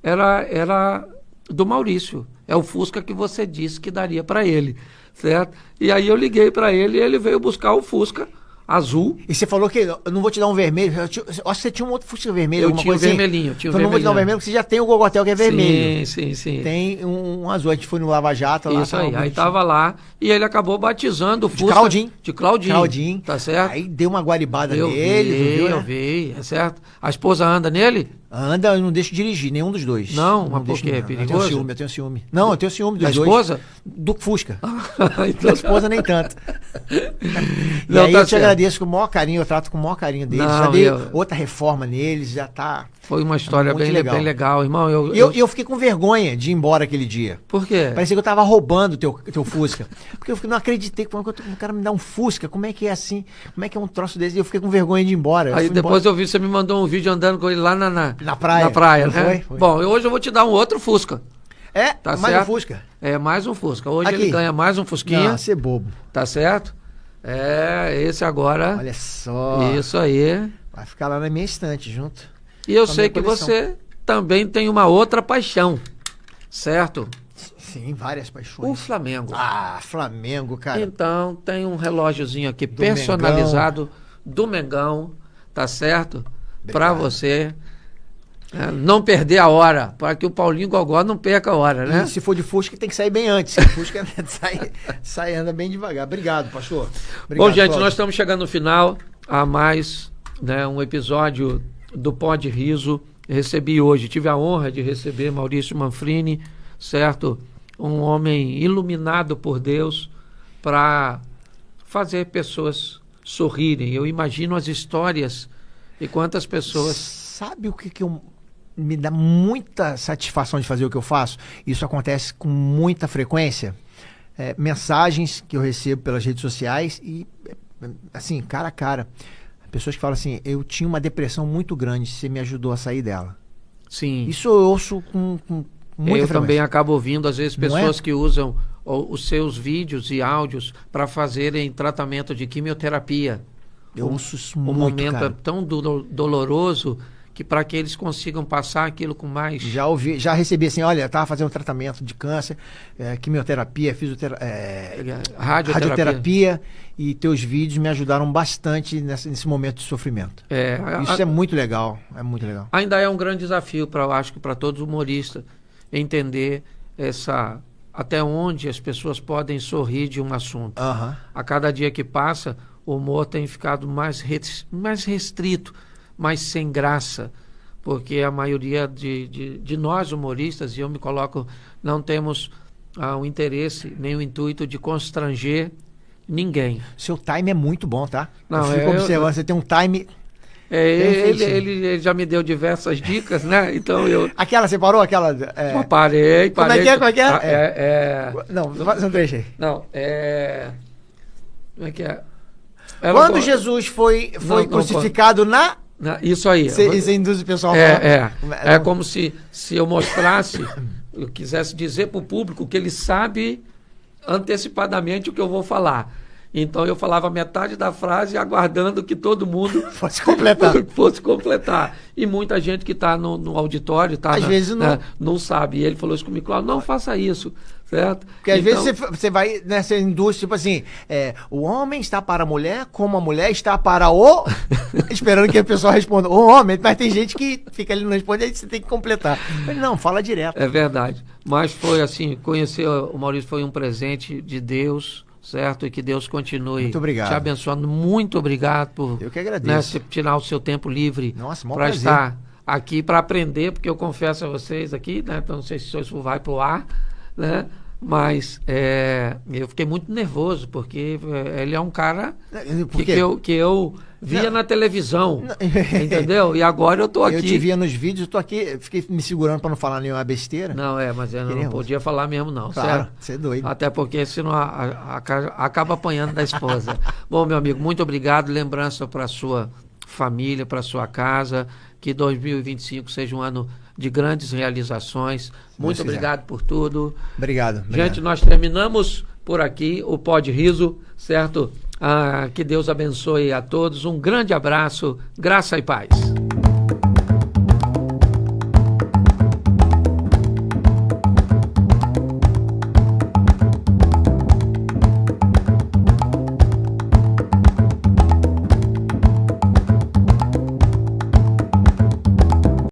era do Maurício. É o Fusca que você disse que daria para ele, certo? E aí eu liguei para ele e ele veio buscar o Fusca azul. E você falou que eu não vou te dar um vermelho. Eu acho que você tinha um outro Fusca vermelho. Eu tinha o vermelhinho. Então não vou te dar um vermelho, porque você já tem o Gogotel que é vermelho. Sim. Tem um azul. A gente foi no Lava Jato lá. Isso aí. Aí tava lá e ele acabou batizando o Fusca. De Claudinho. Tá certo? Aí deu uma guaribada nele. Eu vi, é certo. A esposa anda nele? Anda, eu não deixo dirigir, nenhum dos dois. Não, mas por quê? É perigoso? Eu tenho ciúme. Não, eu tenho ciúme dos dois. Da esposa? Do Fusca. Então... Da esposa nem tanto. E aí eu te agradeço com o maior carinho, eu trato com o maior carinho deles. Já dei outra reforma neles, já tá... Foi uma história bem legal, irmão. Eu fiquei com vergonha de ir embora aquele dia. Por quê? Parecia que eu tava roubando o teu Fusca. Porque eu não acreditei, como o cara me dá um Fusca, como é que é assim? Como é que é um troço desse? E eu fiquei com vergonha de ir embora. Aí depois eu vi, você me mandou um vídeo andando com ele lá na praia. Na praia, né? Foi. Bom, hoje eu vou te dar um outro Fusca. Tá mais certo? Um Fusca? Mais um Fusca. Hoje ele ganha mais um Fusquinha. Não, você é bobo. Tá certo? Esse agora. Olha só. Isso aí. Vai ficar lá na minha estante junto. E eu sei que você também tem uma outra paixão, certo? Sim, várias paixões. O Flamengo. Flamengo, cara. Então, tem um relógiozinho aqui personalizado do Mengão, tá certo? Para você não perder a hora, para que o Paulinho Gogó não perca a hora, né? E se for de Fusca, tem que sair bem antes. Se Fusca anda bem devagar. Obrigado, pastor. Obrigado, bom, gente, nós estamos chegando no final. a mais, né, um episódio do Pod Riso. Recebi hoje, tive a honra de receber Maurício Manfrini, certo? Um homem iluminado por Deus para fazer pessoas sorrirem. Eu imagino as histórias e quantas pessoas... Sabe o que me dá muita satisfação de fazer o que eu faço? Isso acontece com muita frequência. Mensagens que eu recebo pelas redes sociais e, assim, cara a cara. Pessoas que falam assim, eu tinha uma depressão muito grande, você me ajudou a sair dela. Sim. Isso eu ouço com muita frequência. Também acabo ouvindo, às vezes, Não pessoas é? que usam os seus vídeos e áudios para fazerem tratamento de quimioterapia. Eu ouço isso O muito, momento cara. é tão doloroso que para que eles consigam passar aquilo com mais... Já recebi assim, olha, eu estava fazendo tratamento de câncer, quimioterapia, radioterapia, e teus vídeos me ajudaram bastante nesse momento de sofrimento. Isso é muito legal, é muito legal. Ainda é um grande desafio, eu acho que para todos os humoristas, entender até onde as pessoas podem sorrir de um assunto. Uhum. A cada dia que passa, o humor tem ficado mais restrito, mais sem graça, porque a maioria de nós humoristas, e eu me coloco, não temos o interesse nem o intuito de constranger ninguém. Seu time é muito bom, tá? Não, eu fico observando, você tem um time... Ele já me deu diversas dicas, né? Então eu... Você parou aquela... Parei. Como é que é? Não, faz um trecho aí. Não, como é que é? Quando Jesus foi crucificado isso aí. Você induz o pessoal a falar. É como se eu mostrasse, eu quisesse dizer para o público que ele sabe antecipadamente o que eu vou falar. Então eu falava metade da frase aguardando que todo mundo fosse completar. E muita gente que está no auditório às vezes não sabe. E ele falou isso comigo, claro, não faça isso, certo? Porque às vezes você vai nessa indústria, tipo assim, o homem está para a mulher como a mulher está para o... esperando que a pessoa responda, o homem, mas tem gente que fica ali não responde, aí você tem que completar. Mas não, fala direto. É verdade. Mas foi assim, conhecer o Maurício foi um presente de Deus, certo? E que Deus continue te abençoando. Muito obrigado por eu que agradeço. Tirar o seu tempo livre para estar aqui, para aprender, porque eu confesso a vocês aqui, né? Então, não sei se isso vai para o ar, né? Mas eu fiquei muito nervoso, porque ele é um cara que eu via na televisão, entendeu? E agora eu tô aqui. Eu te via nos vídeos, eu tô aqui, fiquei me segurando para não falar nenhuma besteira. Não, mas eu não podia falar mesmo não, claro, certo? Você é doido. Até porque senão acaba apanhando da esposa. Bom, meu amigo, muito obrigado, lembrança para sua família, para sua casa, que 2025 seja um ano de grandes realizações. Muito obrigado por tudo. Obrigado. Gente, nós terminamos por aqui o Pod Riso, certo? Que Deus abençoe a todos. Um grande abraço, graça e paz.